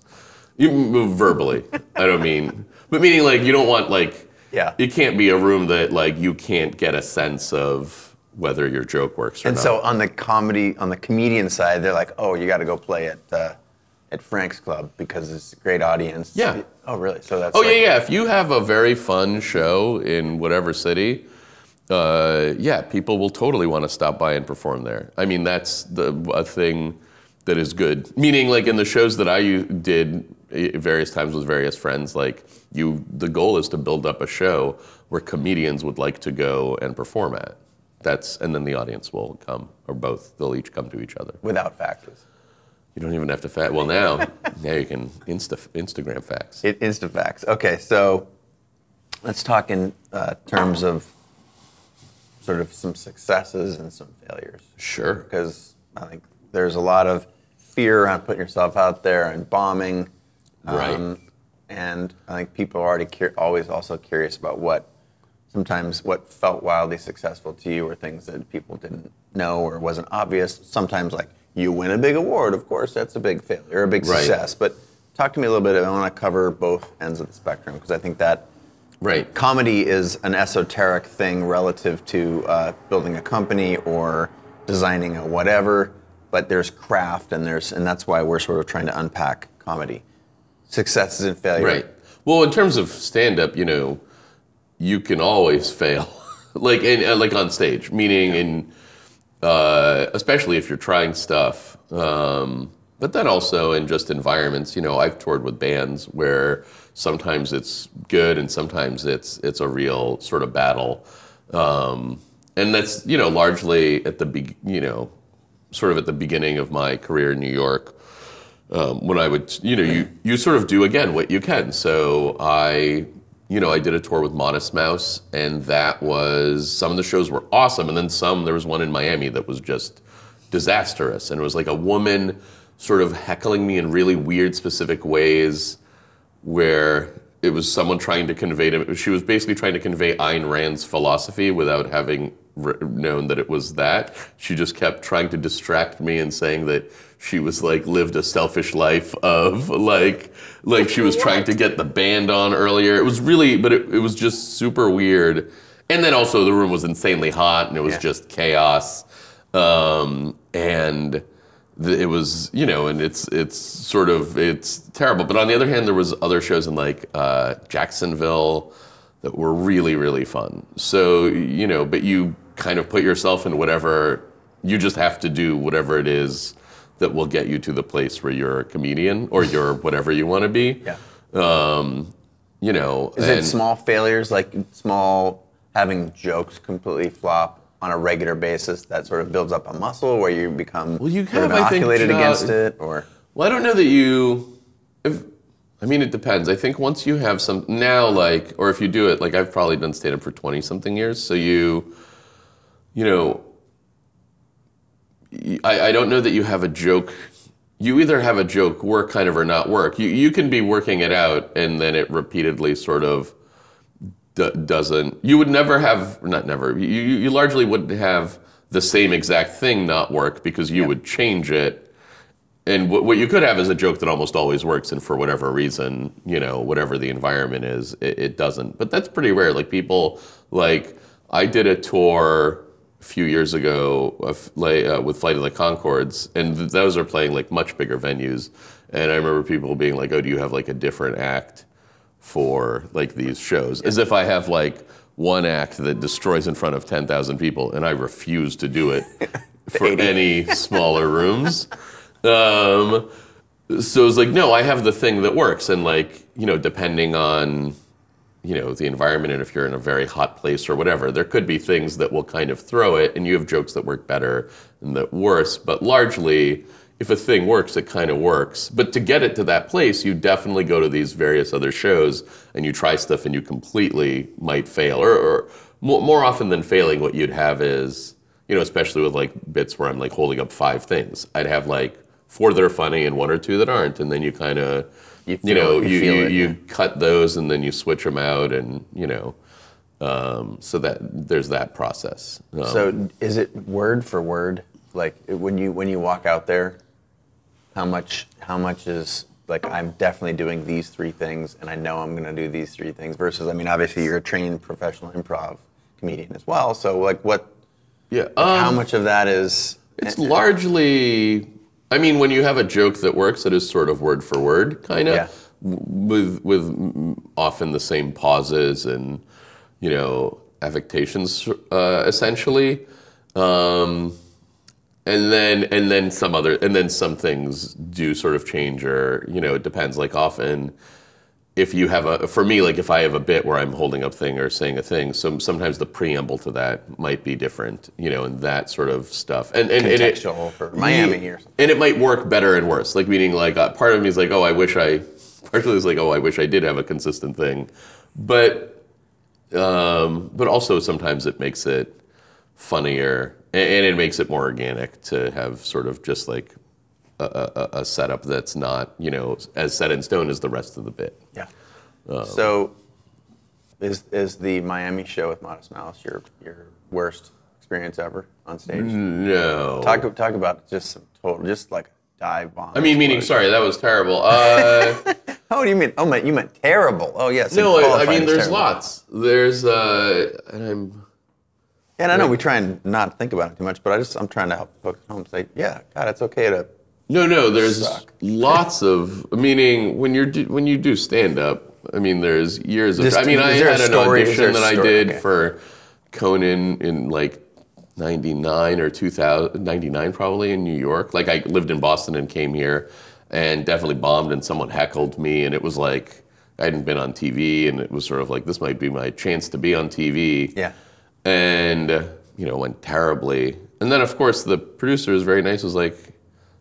You move verbally, I don't mean, but meaning, like, you don't want, like, it can't be a room that, like, you can't get a sense of whether your joke works or not. And so on the comedian side, they're like, oh, you got to go play at Frank's Club because it's a great audience. Yeah. Oh, really? So that's. Oh, yeah. If you have a very fun show in whatever city, people will totally want to stop by and perform there. I mean, that's a thing that is good. Meaning, like, in the shows that I did various times with various friends, like, the goal is to build up a show where comedians would like to go and perform at. And then the audience will come, or both. They'll each come to each other. Without factors. You don't even have to fact. Well, now you can Instagram facts. Insta facts. Okay, so let's talk in terms of sort of some successes and some failures. Sure. Because I think there's a lot of fear around putting yourself out there and bombing. Right. And I think people are already always also curious about what felt wildly successful to you, or things that people didn't know or wasn't obvious. Sometimes, like, you win a big award, of course, that's a big failure, or a big success. But talk to me a little bit. I want to cover both ends of the spectrum, because I think that comedy is an esoteric thing relative to building a company or designing a whatever. But there's craft, and that's why we're sort of trying to unpack comedy. Successes and failure. Right. Well, in terms of stand-up, you can always fail, like on stage. Meaning especially if you're trying stuff, but then also in just environments. I've toured with bands where sometimes it's good and sometimes it's a real sort of battle, and that's largely at the sort of at the beginning of my career in New York, when I would you sort of do again what you can. So I did a tour with Modest Mouse, and some of the shows were awesome, and then there was one in Miami that was just disastrous, and it was like a woman sort of heckling me in really weird, specific ways, where it was someone trying to convey she was basically trying to convey Ayn Rand's philosophy without having known that it was that. She just kept trying to distract me and saying that she was, like, lived a selfish life of, like she was trying to get the band on earlier. It was really, but it was just super weird. And then also the room was insanely hot, and it was just chaos. and it was, and it's terrible. But on the other hand, there was other shows in like Jacksonville that were really, really fun. So, but you kind of put yourself in whatever, you just have to do whatever it is that will get you to the place where you're a comedian or you're whatever you want to be. Yeah. Is it small failures, like small having jokes completely flop on a regular basis that sort of builds up a muscle where you become inoculated against it? Or well, I don't know that it depends. I think once you have some now, like, or if you do it, like I've probably done stand up for 20 something years, so I don't know that you have a joke. You either have a joke work kind of or not work. You can be working it out and then it repeatedly sort of doesn't. You would never have, not never, you largely wouldn't have the same exact thing not work because you would change it. And what you could have is a joke that almost always works, and for whatever reason, whatever the environment is, it doesn't. But that's pretty rare. Like people, like I did a tour a few years ago with Flight of the Conchords, and those are playing like much bigger venues. And I remember people being like, "Oh, do you have like a different act for like these shows?" As if I have like one act that destroys in front of 10,000 people, and I refuse to do it for any smaller rooms. So it's like, no, I have the thing that works, and like, depending on the environment, and if you're in a very hot place or whatever, there could be things that will kind of throw it, and you have jokes that work better and that worse. But largely, if a thing works, it kind of works. But to get it to that place, you definitely go to these various other shows and you try stuff and you completely might fail. Or more often than failing, what you'd have is, especially with like bits where I'm like holding up 5 things, I'd have like 4 that are funny and 1 or 2 that aren't, and then you kind of, you cut those and then you switch them out, and so that there's that process. So is it word for word? Like when you walk out there, how much is like, I'm definitely doing these 3 things and I know I'm going to do these 3 things, versus, I mean, obviously you're a trained professional improv comedian as well. So like how much of that is? It's largely, I mean, when you have a joke that works, it is sort of word for word, kind of, with often the same pauses and, affectations, essentially. And then some things do sort of change, or it depends. Like often, if you have for me, like if I have a bit where I'm holding up thing or saying a thing, sometimes the preamble to that might be different, and that sort of stuff. And contextual for Miami here. And it might work better and worse. Like meaning, like part of me is like, partially is like, I wish I did have a consistent thing, but also sometimes it makes it funnier. And it makes it more organic to have sort of just like a setup that's not, as set in stone as the rest of the bit. Yeah. So is the Miami show with Modest Mouse your worst experience ever on stage? No. Talk about just like dive bomb. I mean, sorry, that was terrible. How do you mean? Oh, you meant terrible. Oh, yes. No, I mean, there's lots. There's, and I'm... And I know we try and not think about it too much, but I'm trying to help folks at home say, yeah, God, it's okay to. No, there's lots of, meaning when you do stand up, I mean, there's years of, I had an audition that I did for Conan in like 99 or 2000, 99 probably, in New York. Like I lived in Boston and came here and definitely bombed, and someone heckled me, and it was like, I hadn't been on TV, and it was sort of like, this might be my chance to be on TV. Yeah. And, went terribly. And then, of course, the producer was very nice, was like,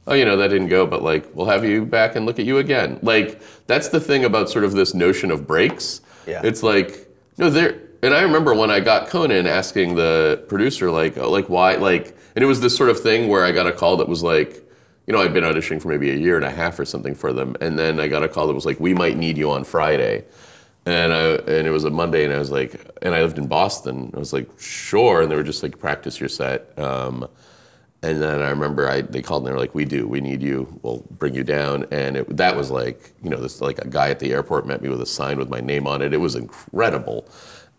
oh, that didn't go, but like, we'll have you back and look at you again. Like, that's the thing about sort of this notion of breaks. Yeah. It's like, and I remember when I got Conan asking the producer, like, oh, like, why, like, and it was this sort of thing where I got a call that was like, I'd been auditioning for maybe a year and a half or something for them. And then I got a call that was like, we might need you on Friday. And it was a Monday, and I was like, and I lived in Boston. I was like, sure. And they were just like, practice your set. And then I remember they called and they were like, we need you. We'll bring you down. And that was like, this like a guy at the airport met me with a sign with my name on it. It was incredible.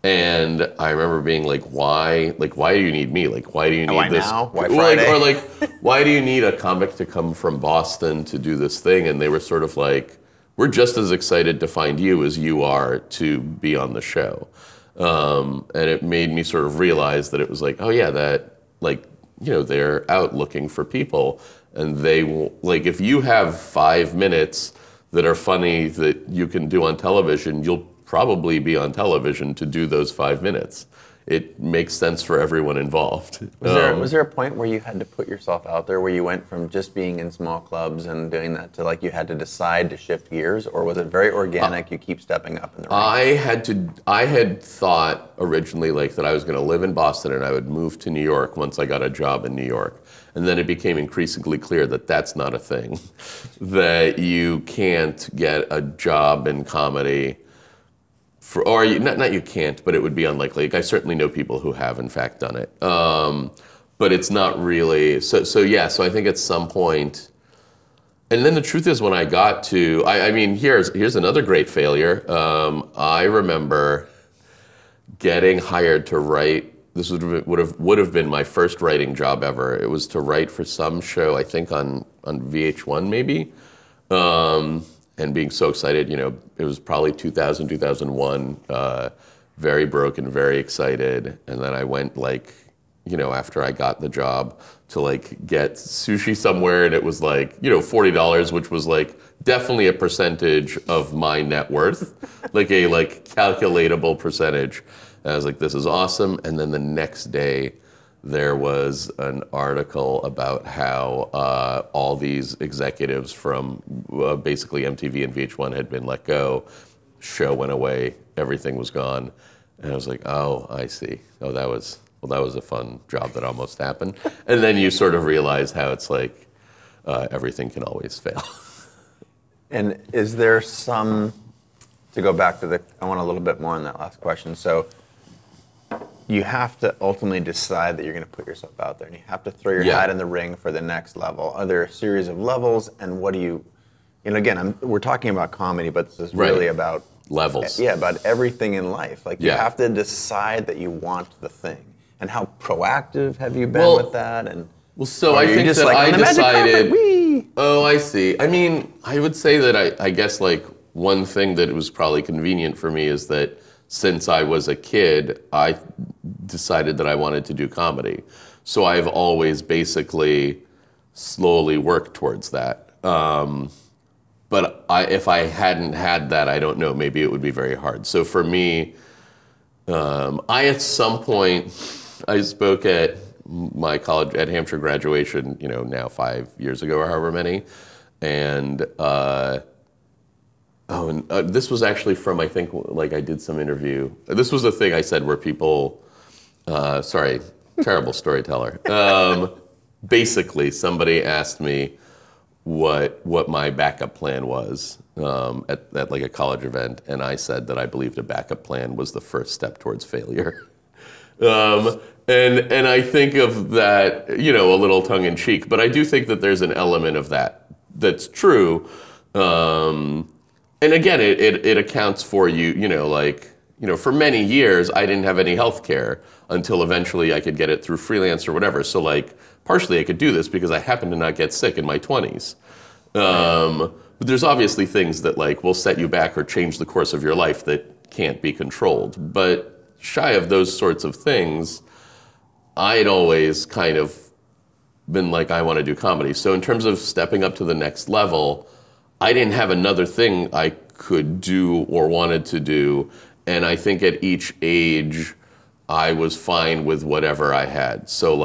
And I remember being like, why do you need me? Like, why do you need why this? now? Why Friday? Or like, why do you need a comic to come from Boston to do this thing? And they were sort of like, we're just as excited to find you as you are to be on the show. And it made me sort of realize that it was like, oh yeah, that like, they're out looking for people, and they like, if you have 5 minutes that are funny that you can do on television, you'll probably be on television to do those 5 minutes. It makes sense for everyone involved. Was there a point where you had to put yourself out there, where you went from just being in small clubs and doing that to like you had to decide to shift gears, or was it very organic? You keep stepping up in the ring? I had thought originally like that I was going to live in Boston and I would move to New York once I got a job in New York. And then it became increasingly clear that that's not a thing, that you can't get a job in comedy. Not you can't, but it would be unlikely. Like, I certainly know people who have in fact done it, but it's not really. So I think at some point, and then the truth is, when I got to, I mean, here's another great failure. I remember getting hired to write. This would have been my first writing job ever. It was to write for some show, I think on VH1 maybe. And being so excited, it was probably 2000, 2001, very broke and very excited. And then I went after I got the job to like get sushi somewhere, and it was like, $40, which was like definitely a percentage of my net worth, like a calculatable percentage. And I was like, this is awesome. And then the next day, there was an article about how all these executives from basically MTV and VH1 had been let go. Show went away, everything was gone, and I was like, oh, I see. Oh, that was a fun job that almost happened. And then you sort of realize how it's like everything can always fail. And is there to go back to I want a little bit more on that last question. So you have to ultimately decide that you're going to put yourself out there, and you have to throw your hat in the ring for the next level. Are there a series of levels, and what do you again, we're talking about comedy, but this is really about levels. Yeah, about everything in life. Like, you have to decide that you want the thing. And how proactive have you been with that? And so I think that I decided. Oh, I see. I mean, I would say that I guess like one thing that was probably convenient for me is that since I was a kid, I decided that I wanted to do comedy. So I've always basically slowly worked towards that. But if I hadn't had that, I don't know, maybe it would be very hard. So for me, at some point, I spoke at my college, at Hampshire graduation, now 5 years ago or however many. And this was actually from, I think, I did some interview. This was a thing I said where people, terrible storyteller. Basically, somebody asked me what my backup plan was at like a college event, and I said that I believed a backup plan was the first step towards failure. And I think of that, a little tongue in cheek, but I do think that there's an element of that's true. And again, it accounts for for many years, I didn't have any health care until eventually I could get it through freelance or whatever. So partially I could do this because I happened to not get sick in my 20s. But there's obviously things that will set you back or change the course of your life that can't be controlled. But shy of those sorts of things, I'd always kind of been like, I want to do comedy. So in terms of stepping up to the next level, I didn't have another thing I could do or wanted to do. And I think at each age, I was fine with whatever I had. So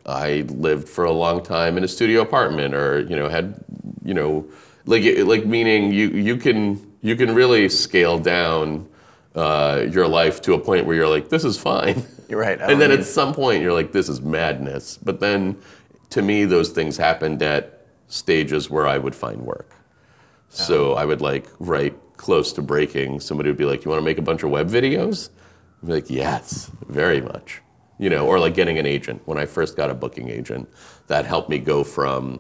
I lived for a long time in a studio apartment, or had meaning you can really scale down your life to a point where you're like, this is fine. You're right. And then at some point you're like, this is madness. But then to me, those things happened at stages where I would find work. So I would write close to breaking. Somebody would be like, you want to make a bunch of web videos? I'd be like, yes, very much. Or getting an agent. When I first got a booking agent, that helped me go from,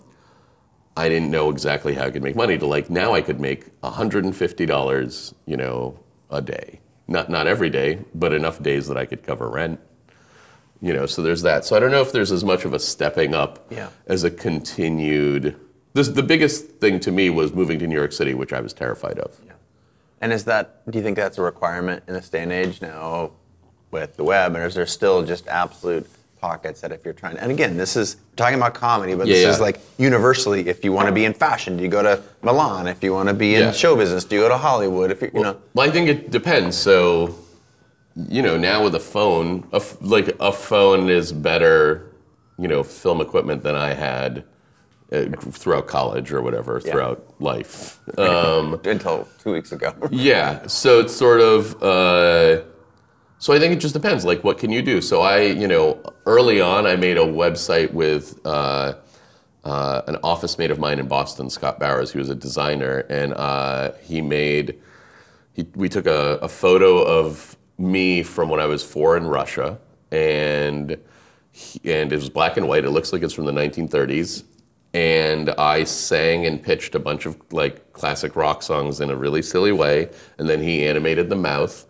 I didn't know exactly how I could make money, to now I could make $150, a day. not every day, but enough days that I could cover rent. So there's that. So I don't know if there's as much of a stepping up as a continued. The biggest thing to me was moving to New York City, which I was terrified of. Yeah. And do you think that's a requirement in this day and age now with the web? And is there still just absolute pockets that if you're trying to, and again, this is talking about comedy, but this is like universally, if you want to be in fashion, do you go to Milan? If you want to be in show business, do you go to Hollywood? If you know. Well, I think it depends. So, now with a phone, a phone is better, film equipment than I had throughout college or whatever, throughout life. Until 2 weeks ago. Yeah, so it's sort of, so I think it just depends, like what can you do? So early on I made a website with an office mate of mine in Boston, Scott Bowers. He was a designer, and we took a photo of me from when I was 4 in Russia, and it was black and white. It looks like it's from the 1930s. And I sang and pitched a bunch of like classic rock songs in a really silly way, and then he animated the mouth.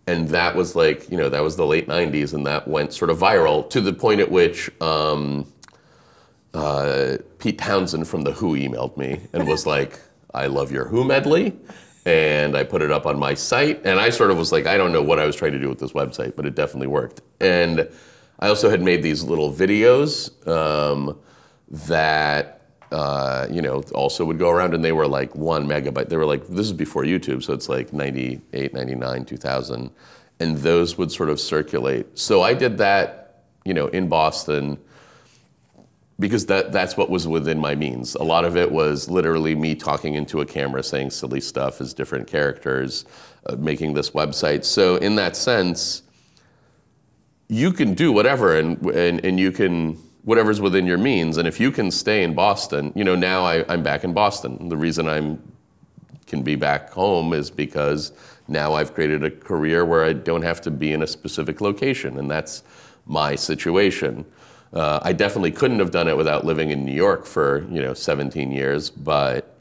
And that was like, that was the late 90s, and that went sort of viral to the point at which Pete Townsend from The Who emailed me and was like, I love your Who medley. And I put it up on my site. And I sort of was like, I don't know what I was trying to do with this website, but it definitely worked. And I also had made these little videos that also would go around, and they were like 1 megabyte. They were like, this is before YouTube, so it's like 98, 99, 2000. And those would sort of circulate. So I did that, in Boston, because that's what was within my means. A lot of it was literally me talking into a camera, saying silly stuff as different characters, making this website. So in that sense, you can do whatever, and you can, whatever's within your means. And if you can stay in Boston, now I'm back in Boston. The reason I can be back home is because now I've created a career where I don't have to be in a specific location, and that's my situation. I definitely couldn't have done it without living in New York for 17 years, but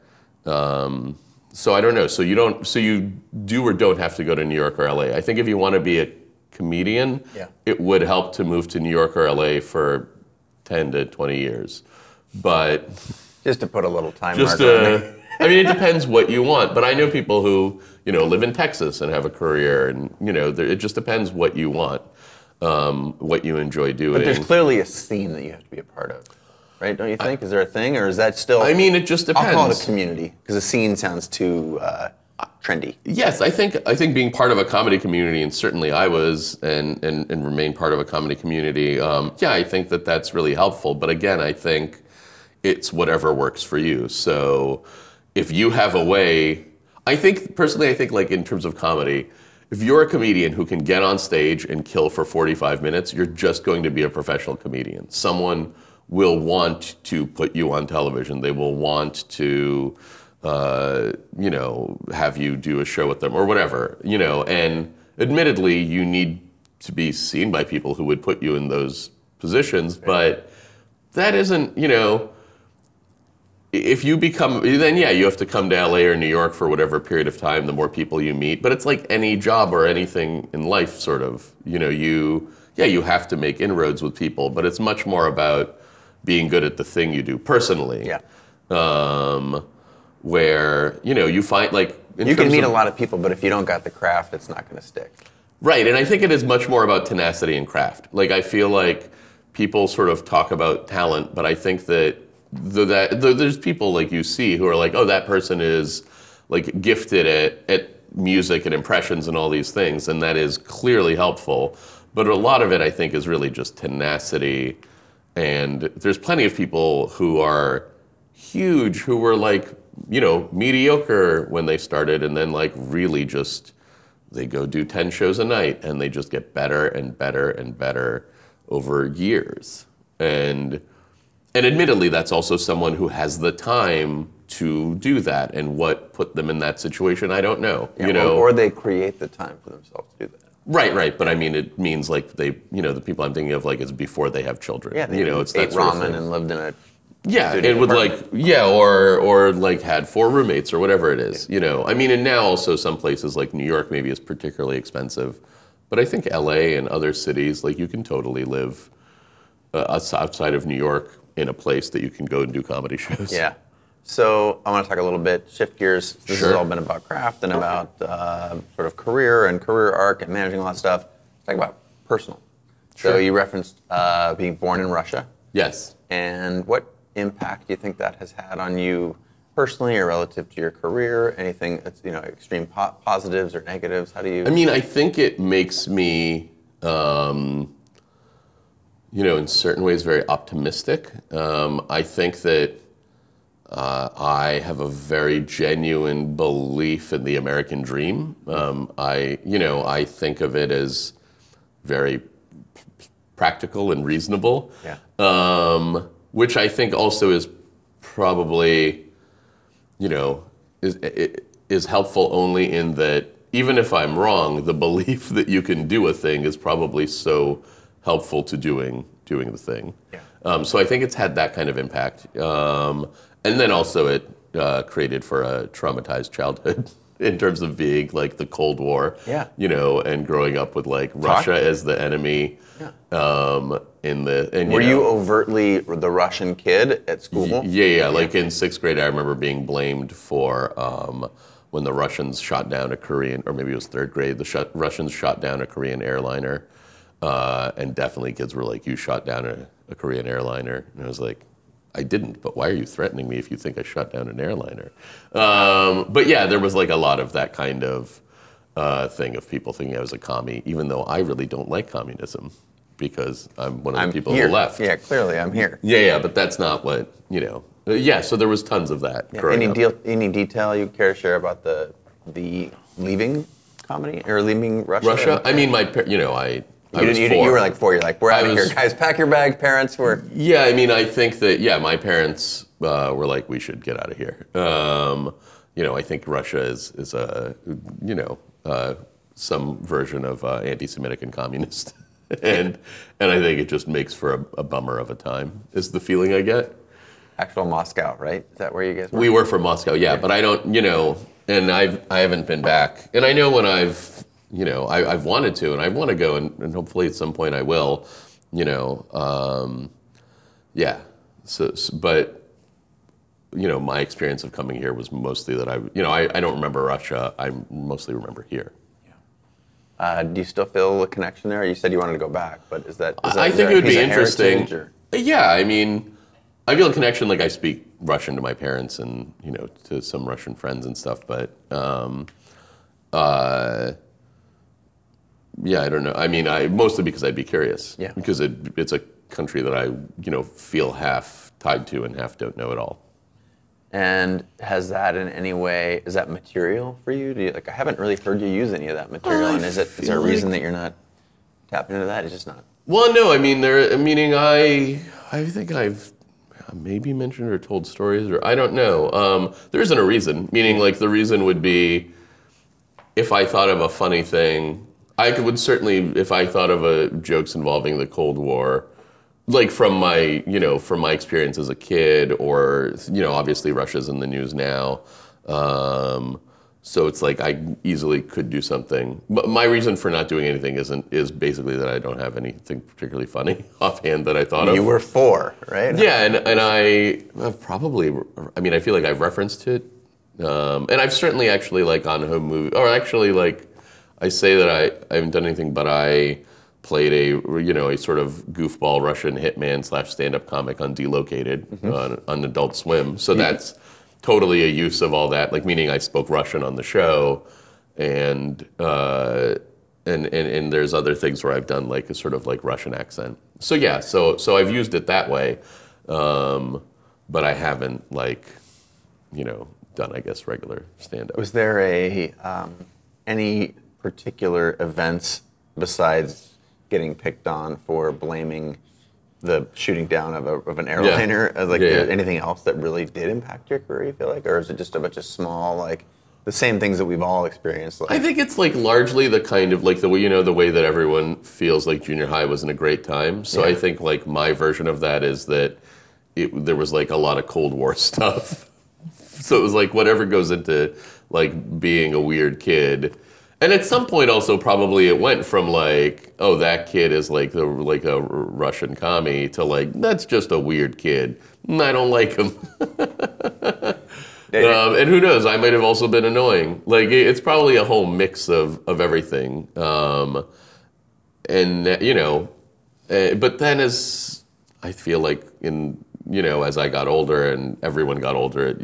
so I don't know. So you do or don't have to go to New York or LA. I think if you want to be a comedian, it would help to move to New York or LA for 10 to 20 years, but just to put a little time marker on it. I mean, it depends what you want, but I know people who live in Texas and have a career, and it just depends what you want. What you enjoy doing. But there's clearly a scene that you have to be a part of, right? Don't you think? Is there a thing, or is that still? I mean, it just depends. I'll call it a community, because a scene sounds too trendy. Yes, I think being part of a comedy community, and certainly I was, and remain part of a comedy community. I think that's really helpful. But again, I think it's whatever works for you. So if you have a way, I think like in terms of comedy, if you're a comedian who can get on stage and kill for 45 minutes, you're just going to be a professional comedian. Someone will want to put you on television. They will want to, have you do a show with them or whatever, and admittedly, you need to be seen by people who would put you in those positions, but that isn't, if you become, then you have to come to LA or New York for whatever period of time, the more people you meet. But it's like any job or anything in life, sort of. You have to make inroads with people, but it's much more about being good at the thing you do personally. Yeah. Where, you find, like... You can meet a lot of people, but if you don't got the craft, it's not going to stick. Right, and I think it is much more about tenacity and craft. Like, I feel like people sort of talk about talent, but I think that there's people like you see who are like, oh, that person is like gifted at music and impressions and all these things, and that is clearly helpful. But a lot of it, I think, is really just tenacity. And there's plenty of people who are huge, who were like, mediocre when they started, and then like really just, they go do 10 shows a night, and they just get better and better and better over years. And admittedly, that's also someone who has the time to do that, and what put them in that situation, I don't know. Or they create the time for themselves to do that. Right. But I mean, it means like they, the people I'm thinking of, like, it's before they have children. Yeah, they it's ate that sort of ramen thing. and lived in a Yeah, it would or like had 4 roommates or whatever it is, you know. I mean, and now also some places like New York maybe is particularly expensive, but I think LA and other cities, like you can totally live outside of New York in a place that you can go and do comedy shows. Yeah. So I want to talk a little bit, shift gears. This Sure. has all been about craft and about sort of career and career arc and managing a lot of stuff. Let's talk about personal. Sure. So you referenced being born in Russia. Yes. And what impact do you think that has had on you personally or relative to your career? Anything that's, you know, extreme positives or negatives? How do you... I mean, I think it makes me, you know, in certain ways very optimistic. I think that I have a very genuine belief in the American dream. I think of it as very practical and reasonable. Yeah. Which I think also is probably, you know, is helpful only in that even if I'm wrong, the belief that you can do a thing is probably so helpful to doing the thing. Yeah. So I think it's had that kind of impact. And then also it created for a traumatized childhood in terms of being like the Cold War, Yeah. you know, and growing up with like Russia as the enemy. Yeah. And Were you overtly the Russian kid at school? Yeah. Like in 6th grade, I remember being blamed for when the Russians shot down a Korean, or maybe it was 3rd grade, Russians shot down a Korean airliner. And definitely kids were like, you shot down a Korean airliner. And I was like, I didn't, but why are you threatening me if you think I shot down an airliner? But yeah, there was like a lot of that kind of thing of people thinking I was a commie, even though I really don't like communism because I'm one of the people here. who left. Yeah, clearly I'm here. Yeah, but that's not what, you know. So there was tons of that. Yeah, any detail you care to share about the leaving comedy or leaving Russia? I mean, I was 4. You were like 4. You're like, we're out of here, guys. Pack your bag. Parents were. Yeah, I mean, I think that my parents were like, we should get out of here. You know, I think Russia is a some version of anti-Semitic and communist, and I think it just makes for a bummer of a time. Is the feeling I get. Actual Moscow, right? Is that where you guys were? We were from Moscow, yeah, but I don't, you know, and I haven't been back, and I know when I've wanted to, and I want to go, and hopefully at some point I will, you know, yeah. So, but, you know, my experience of coming here was mostly that I don't remember Russia. I mostly remember here. Yeah. Do you still feel a connection there? You said you wanted to go back, but is that I think it would be interesting. Yeah, I mean, I feel a connection. Like I speak Russian to my parents and, you know, to some Russian friends and stuff, but. Yeah, I don't know. I mean, mostly because I'd be curious. Yeah. Because it's a country that I, you know, feel half tied to and half don't know at all. And has that in any way, is that material for you? Do you, like, I haven't really heard you use any of that material. And is there a reason that you're not tapping into that? It's just not. Well, no, I mean, I think I've maybe mentioned or told stories, or I don't know. There isn't a reason. Meaning, like, the reason would be if I thought of a funny thing. I would certainly, if I thought of jokes involving the Cold War, like from my experience as a kid, or, you know, obviously Russia's in the news now, so it's like I easily could do something. But my reason for not doing anything is basically that I don't have anything particularly funny offhand that I thought of. You were 4, right? Yeah, and I probably, I mean, I feel like I've referenced it, and I've certainly actually like on home movie, or actually like. I say that I haven't done anything, but I played a sort of goofball Russian hitman / stand-up comic on Delocated on Adult Swim. So that's totally a use of all that, like meaning I spoke Russian on the show, and there's other things where I've done like a sort of like Russian accent. So yeah, so I've used it that way, but I haven't like, you know, done I guess regular stand-up. Was there any particular events besides getting picked on for blaming the shooting down of an airliner? Anything else that really did impact your career, you feel like? Or is it just a bunch of small, like, the same things that we've all experienced? Like? I think it's like largely the kind of like the way, you know, the way that everyone feels like junior high wasn't a great time. So I think like my version of that is that, there was like a lot of Cold War stuff. So it was like whatever goes into like being a weird kid. And at some point also probably it went from like, oh, that kid is like a Russian commie to like, that's just a weird kid. I don't like him. And who knows, I might have also been annoying. Like it's probably a whole mix of everything. And you know, but then as I feel like as I got older and everyone got older,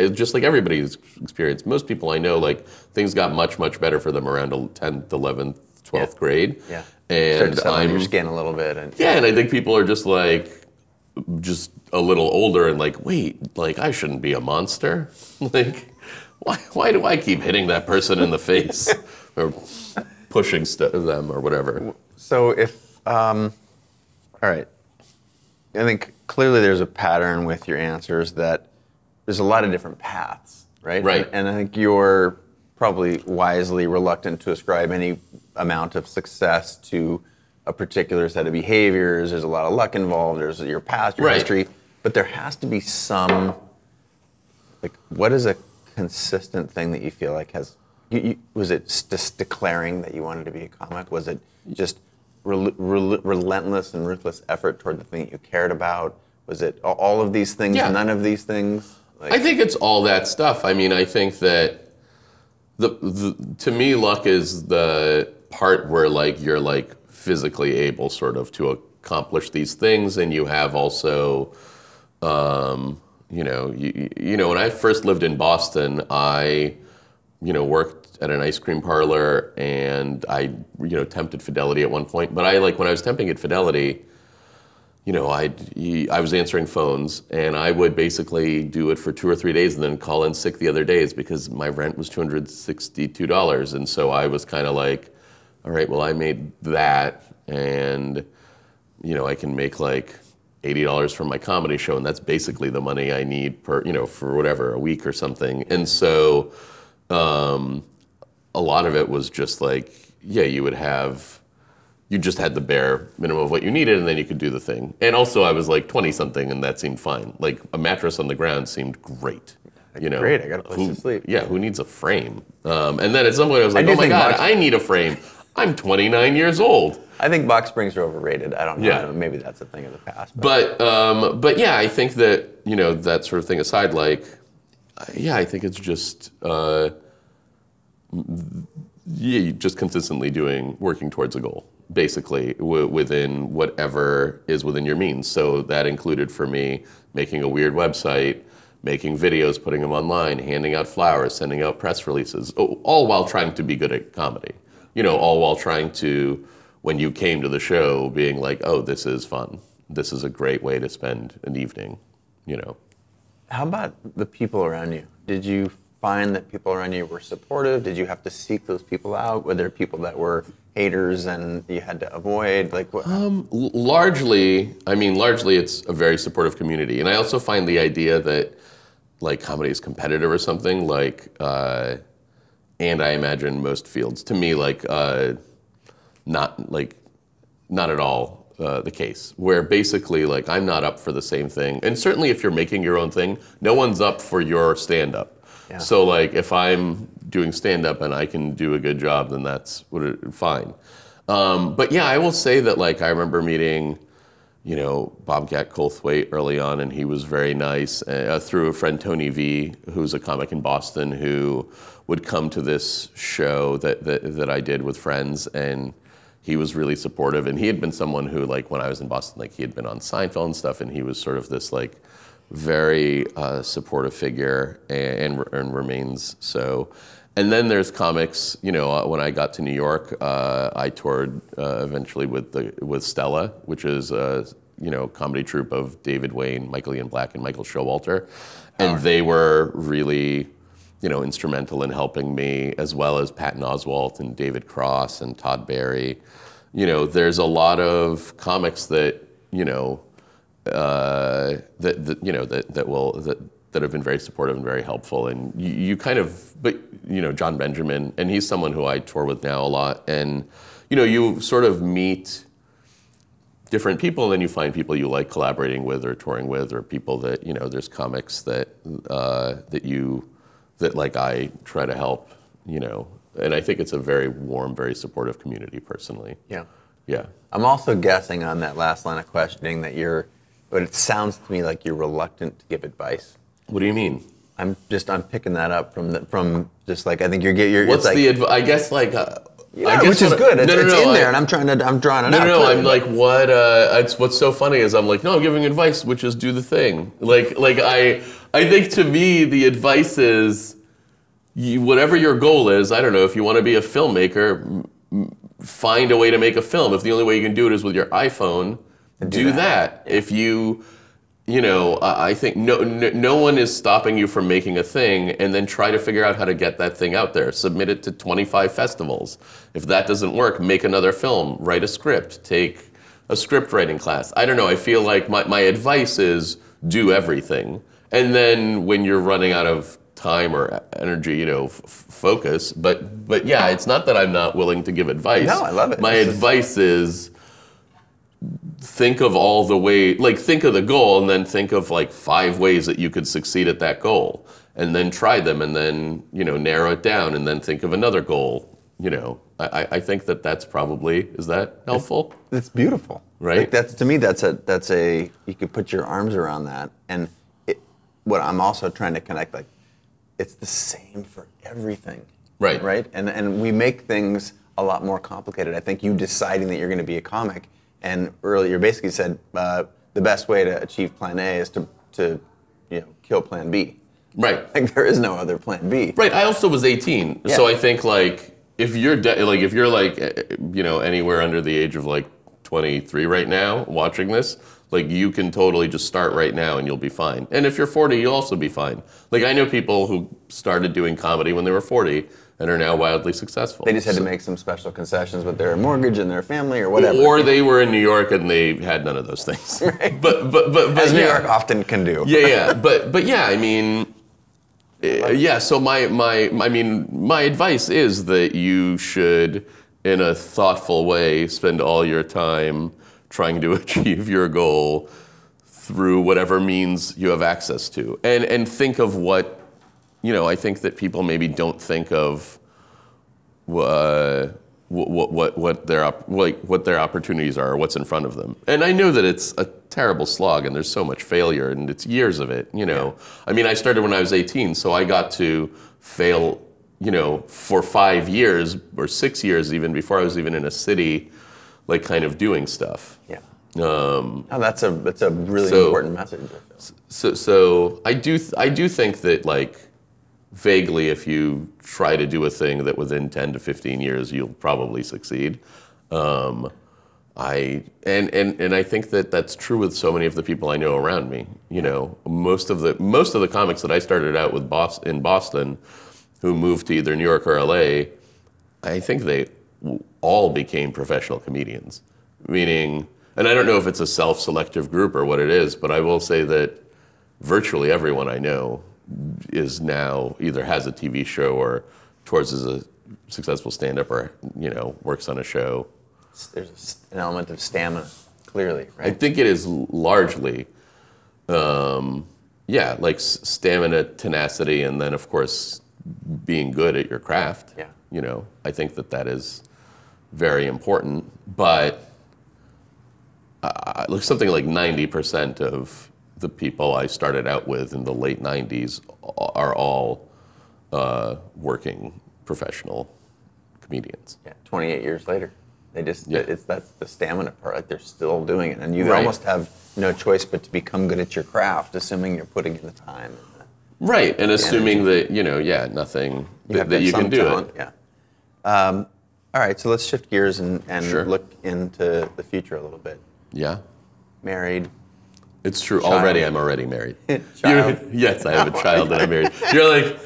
just like everybody's experience, most people I know, like things got much, much better for them around 10th, 11th, 12th grade. Yeah. And I'm your skin a little bit. And yeah, and I think people are just like, just a little older and like, wait, like I shouldn't be a monster. Like, why do I keep hitting that person in the face or pushing them or whatever? So if, all right, I think clearly there's a pattern with your answers that there's a lot of different paths, right? Right. And I think you're probably wisely reluctant to ascribe any amount of success to a particular set of behaviors. There's a lot of luck involved. There's your past, your history. But there has to be some, like, what is a consistent thing that you feel like has, was it just declaring that you wanted to be a comic? Was it just relentless and ruthless effort toward the thing that you cared about? Was it all of these things, none of these things? Like, I think it's all that stuff. I mean, I think that to me, luck is the part where like you're like physically able sort of to accomplish these things, and you have also, when I first lived in Boston, I, worked at an ice cream parlor, and I, tempted Fidelity at one point. But when I was temping at Fidelity, I was answering phones, and I would basically do it for 2 or 3 days and then call in sick the other days because my rent was $262. And so I was kind of like, all right, well, I made that, and, I can make like $80 from my comedy show, and that's basically the money I need for whatever, a week or something. And so a lot of it was just like, you just had the bare minimum of what you needed, and then you could do the thing. And also, I was like 20-something, and that seemed fine. Like a mattress on the ground seemed great. Great, I got a place to sleep. Yeah, who needs a frame? And then at some point, I was like, oh my God, I need a frame. I'm 29 years old. I think box springs are overrated. I don't know. Yeah. Maybe that's a thing of the past. But yeah, I think that, that sort of thing aside, like, I think it's just, just consistently working towards a goal, basically, within whatever is within your means. So that included for me making a weird website, making videos, putting them online, handing out flowers, sending out press releases, all while trying to be good at comedy. All while trying to, when you came to the show, being like, oh, this is fun. This is a great way to spend an evening, How about the people around you? Did you find that people around you were supportive? Did you have to seek those people out? Were there people that were haters and you had to avoid? Like what? Largely, it's a very supportive community. And I also find the idea that like comedy is competitive or something, like, and I imagine most fields, to me, like, not at all the case, where basically, like, I'm not up for the same thing. And certainly if you're making your own thing, no one's up for your stand-up. Yeah. So, like, if I'm doing stand-up and I can do a good job, then that's fine. But yeah, I will say that, like, I remember meeting, Bobcat Goldthwait early on, and he was very nice, through a friend, Tony V, who's a comic in Boston, who would come to this show that I did with friends, and he was really supportive. And he had been someone who, like, when I was in Boston, like, he had been on Seinfeld and stuff, and he was sort of this, like, very supportive figure, and remains so. And then there's comics, when I got to New York, I toured eventually with Stella, which is a comedy troupe of David Wayne, Michael Ian Black, and Michael Showalter. And they were really, instrumental in helping me, as well as Patton Oswalt and David Cross and Todd Barry. There's a lot of comics that, that have been very supportive and very helpful, and you kind of, but John Benjamin, and he's someone who I tour with now a lot, and you sort of meet different people, and then you find people you like collaborating with or touring with, or people that, there's comics that like I try to help, and I think it's a very warm, very supportive community personally. Yeah. Yeah. I'm also guessing on that last line of questioning that but it sounds to me like you're reluctant to give advice. What do you mean? I'm picking that up from just like, I think you're what's like, the advice? I guess like, which is good. It's in there, and I'm drawing it out. No, I'm like, what? What's so funny is I'm like, no, I'm giving advice, which is do the thing. Like I think to me the advice is, whatever your goal is. I don't know, if you want to be a filmmaker, find a way to make a film. If the only way you can do it is with your iPhone, do that. Yeah. If you I think no one is stopping you from making a thing, and then try to figure out how to get that thing out there. Submit it to 25 festivals. If that doesn't work, make another film, write a script, take a script writing class. I don't know, I feel like my advice is do everything. And then when you're running out of time or energy, focus. But yeah, it's not that I'm not willing to give advice. No, I love it. My advice is, think of all the way, think of the goal, and then think of 5 ways that you could succeed at that goal, and then try them, and then narrow it down, and then think of another goal. I think that's probably, is that helpful? It's beautiful, right? To me that's a you could put your arms around that, and what I'm also trying to connect, it's the same for everything, right, and we make things a lot more complicated. I think you deciding that you're going to be a comic. And earlier, you basically said the best way to achieve Plan A is to kill Plan B. Right. There is no other Plan B. Right. I also was 18, so I think if you're anywhere under the age of 23 right now watching this, you can totally just start right now and you'll be fine. And if you're 40, you'll also be fine. I know people who started doing comedy when they were 40. And are now wildly successful. They just had to make some special concessions with their mortgage and their family or whatever. Or they were in New York and they had none of those things. Right. But as New York often can do. Yeah. But yeah, I mean, yeah. So my advice is that you should, in a thoughtful way, spend all your time trying to achieve your goal through whatever means you have access to, and think of what. I think that people maybe don't think of what their opportunities are, or what's in front of them. And I know that it's a terrible slog, and there's so much failure, and it's years of it. Yeah. I mean, I started when I was 18, so I got to fail, for 5 years or 6 years even before I was even in a city, kind of doing stuff. Yeah. That's a really important message. So I do think that vaguely, if you try to do a thing that within 10 to 15 years you'll probably succeed. I think that that's true with so many of the people I know around me. Most of the comics that I started out with in Boston, who moved to either New York or LA, I think they all became professional comedians. Meaning, and I don't know if it's a self-selective group or what it is, but I will say that virtually everyone I know is now either has a TV show or tours as a successful stand-up or works on a show. There's an element of stamina, clearly, right? I think it is largely, stamina, tenacity, and then of course being good at your craft. Yeah. I think that is very important. But something like 90% of the people I started out with in the late 90s are all working professional comedians. Yeah, 28 years later. That's the stamina part, they're still doing it. And you almost have no choice but to become good at your craft, assuming you're putting in the time. Right, and assuming that, nothing, that you can do talent. It. Yeah. All right, so let's shift gears and Sure. look into the future a little bit. Yeah. Married. It's true. Child. I'm already married. Child. Yes, I have a child and I'm married. You're like,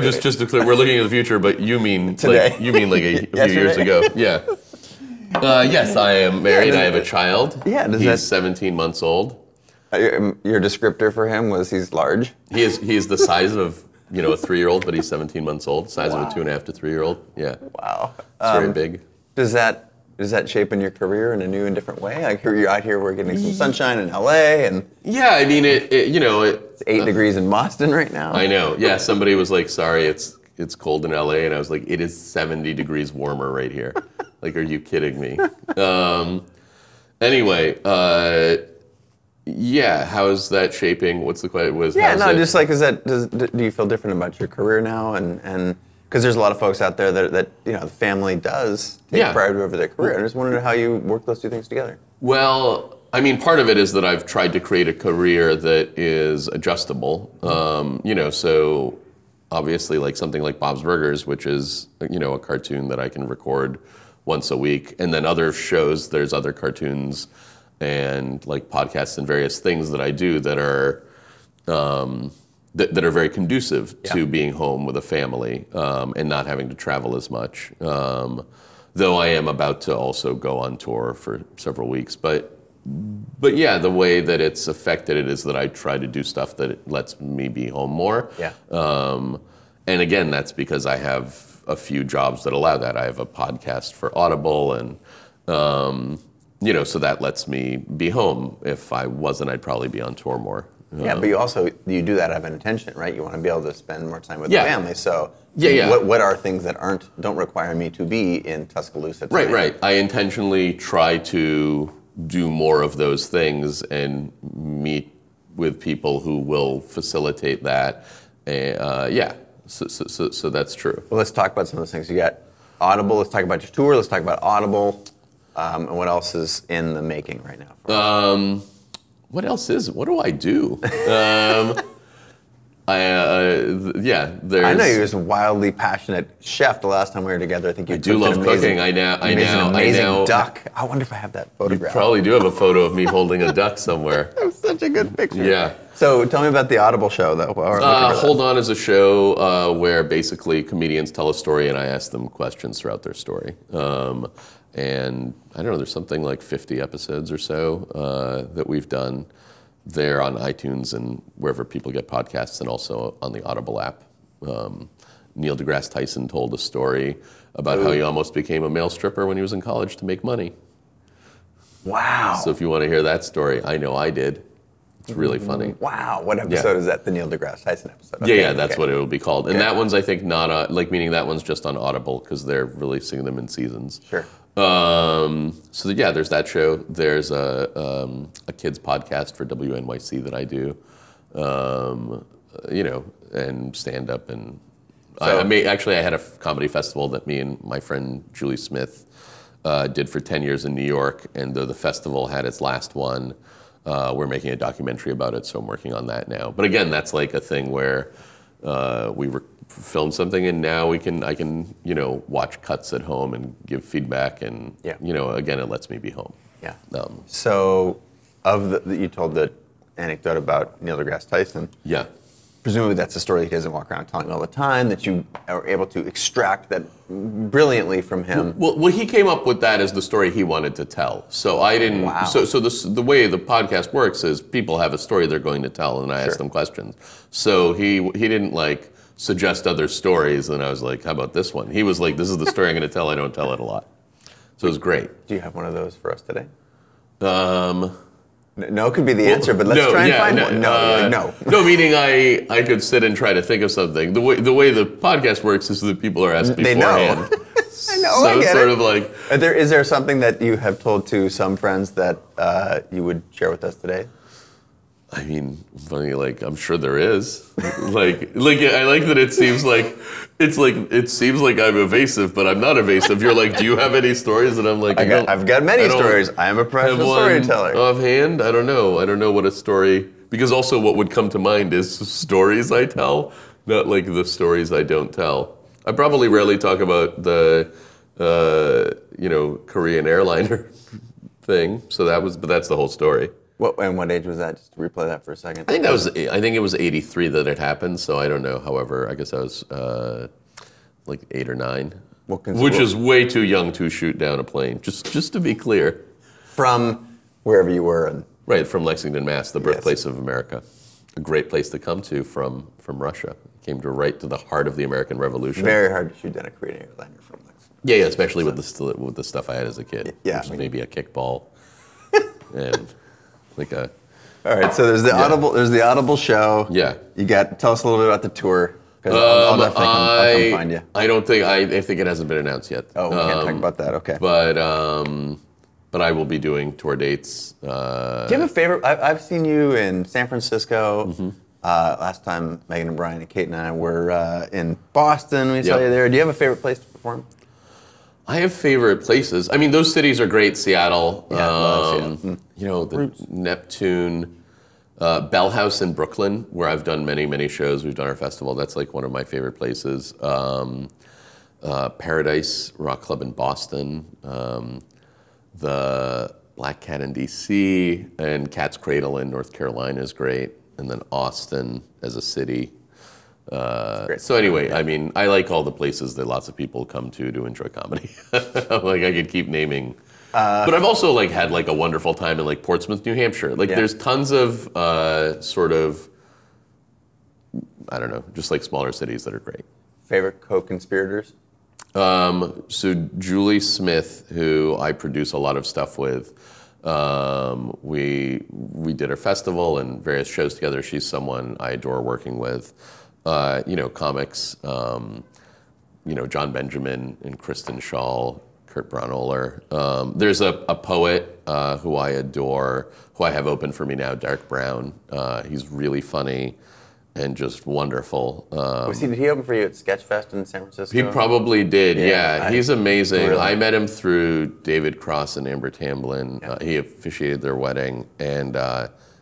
just to clear, we're looking at the future, but you mean today. a few years ago. Yeah. Yes, I am married. I have a child. Yeah. He's 17 months old. Your descriptor for him was he's large? He is the size of a 3-year-old, but he's 17 months old. Size of a 2.5 to 3-year-old. Yeah. Wow. It's very big. Does that is that shaping your career in a new and different way? I hear you're out here, we're getting some sunshine in LA, and yeah, I mean, it's 8 degrees in Boston right now. I know. Yeah, somebody was like, sorry, it's cold in LA, and I was like, it is 70 degrees warmer right here. Like, are you kidding me? Anyway, yeah, how is that shaping? What's the question? Just like, do you feel different about your career now? And because there's a lot of folks out there that the family does take priority over their career. I just wondered how you work those two things together. Well, I mean, part of it is that I've tried to create a career that is adjustable. So obviously, like something like Bob's Burgers, which is a cartoon that I can record once a week, and then other shows. There's other cartoons and like podcasts and various things that I do that are that are very conducive to being home with a family and not having to travel as much. Though I am about to also go on tour for several weeks, but yeah, the way that it's affected it is that I try to do stuff that lets me be home more. Yeah. And again, that's because I have a few jobs that allow that. I have a podcast for Audible, and so that lets me be home. If I wasn't, I'd probably be on tour more. Yeah, but you do that out of intention, right? You want to be able to spend more time with the family. So what are things that don't require me to be in Tuscaloosa tonight? Right. I intentionally try to do more of those things and meet with people who will facilitate that. So that's true. Well, let's talk about some of those things. You got Audible. Let's talk about your tour. Let's talk about Audible. And what else is in the making right now? What else is? What do I do? I know you're just a wildly passionate chef. The last time we were together, I think you do love cooking. I know. Amazing duck. I wonder if I have that photograph. You probably do have a photo of me holding a duck somewhere. That was such a good picture. Yeah. So tell me about the Audible show, though. Hold On is a show where basically comedians tell a story and I ask them questions throughout their story. And I don't know, there's something like 50 episodes or so that we've done there on iTunes and wherever people get podcasts, and also on the Audible app. Neil deGrasse Tyson told a story about how he almost became a male stripper when he was in college to make money. Wow. So if you want to hear that story, I know I did. It's really funny. Wow. What episode is that? The Neil deGrasse Tyson episode? Okay, that's what it will be called. And that one's, I think, not meaning that one's just on Audible because they're releasing them in seasons. Sure. There's that show. There's a kids podcast for WNYC that I do, and stand up. And I had a comedy festival that me and my friend Julie Smith did for 10 years in New York. And though the festival had its last one, we're making a documentary about it, so I'm working on that now. But again, that's like a thing where we filmed something, and now I can watch cuts at home and give feedback, and again, it lets me be home. Yeah. So, you told the anecdote about Neil deGrasse Tyson. Yeah. Presumably that's a story he doesn't walk around telling all the time, that you are able to extract that brilliantly from him. Well, he came up with that as the story he wanted to tell. So I didn't. Wow. So the way the podcast works is people have a story they're going to tell, and I ask them questions. So he didn't like suggest other stories, and I was like, how about this one? He was like, this is the story I'm going to tell. I don't tell it a lot. So it was great. Do you have one of those for us today? No could be the answer, but let's try and find one. No. No, meaning I could sit and try to think of something. The way the podcast works is that people are asked beforehand. They know. I know. So I get it's sort it. of like. Is there something that you have told to some friends that you would share with us today? I mean, funny, like, I'm sure there is. I like that it seems like I'm evasive, but I'm not evasive. You're like, do you have any stories? And I'm like, I've got many stories. I am a professional storyteller. Offhand, I don't know what a story, because also what would come to mind is stories I tell, not like the stories I don't tell. I probably rarely talk about the, Korean airliner thing. But that's the whole story. What age was that? Just to replay that for a second. I think it was 83 that it happened, so I don't know. However, I guess I was like 8 or 9, which is way too young to shoot down a plane. Just to be clear. From wherever you were. Right, from Lexington, Mass., the birthplace of America. A great place to come to from Russia. Came right to the heart of the American Revolution. Very hard to shoot down a Korean airliner from Lexington. Yeah, especially with the stuff I had as a kid. Yeah. Which is maybe a kickball and like a. All right, so there's the Audible. There's the Audible show. Yeah. Tell us a little bit about the tour. Because I'll definitely I'll come find you. I don't think I think it hasn't been announced yet. Oh, we can't talk about that. Okay. But I will be doing tour dates. Do you have a favorite? I've seen you in San Francisco. Mm-hmm. Last time Megan and Brian and Kate and I were in Boston. We saw you there. Do you have a favorite place to perform? I have favorite places. I mean, those cities are great. Seattle. Seattle. You know, the Neptune. Bell House in Brooklyn, where I've done many shows. We've done our festival. That's like one of my favorite places. Paradise Rock Club in Boston. The Black Cat in D.C. and Cat's Cradle in North Carolina is great. And then Austin as a city. So anyway, I mean, I like all the places that lots of people come to enjoy comedy. Like I could keep naming. But I've also like had like a wonderful time in like Portsmouth, New Hampshire. Like there's tons of sort of, I don't know, just like smaller cities that are great. Favorite co-conspirators? So Julie Smith, who I produce a lot of stuff with, we did her festival and various shows together. She's someone I adore working with. You know, comics, you know, John Benjamin and Kristen Schaal, Kurt Braunohler. There's a poet who I adore, who I have open for me now, Derek Brown. He's really funny and just wonderful. Did he open for you at Sketchfest in San Francisco? He probably did, yeah. He's amazing. Really? I met him through David Cross and Amber Tamblyn. He officiated their wedding, and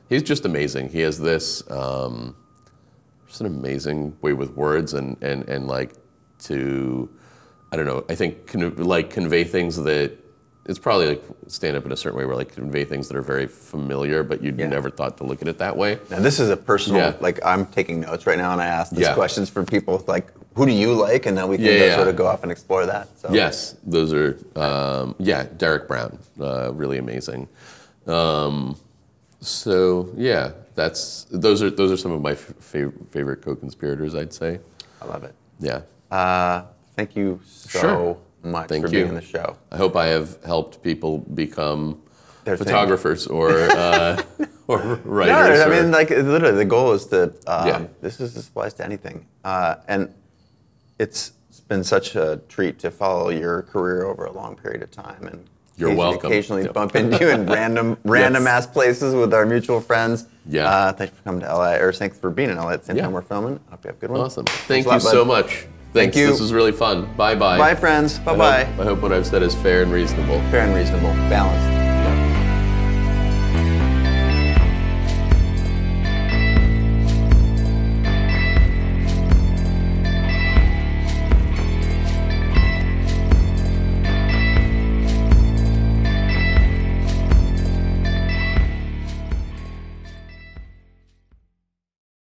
he's just amazing. He has this just an amazing way with words and like to, I don't know, I think convey things that, it's probably like stand up in a certain way where like convey things that are very familiar, but you'd never thought to look at it that way. Now this is a personal, like I'm taking notes right now and I ask these questions for people like, who do you like? And then we can sort of go off and explore that. So. Yes, those are, Derek Brown, really amazing. So yeah, those are some of my favorite co-conspirators, I'd say. I love it. Yeah. Thank you so much for being on the show. I hope I have helped people become photographers or writers. No, I mean, like literally, the goal is to. This applies to anything, and it's been such a treat to follow your career over a long period of time, and you're welcome. Occasionally bump into you in random ass places with our mutual friends. Yeah. Thanks for coming to LA, or thanks for being in LA at the same time we're filming. I hope you have a good one. Awesome. Thank you so much. Thank you. This was really fun. Bye-bye. Bye, friends. Bye-bye. I hope what I've said is fair and reasonable. Fair and reasonable. Balanced.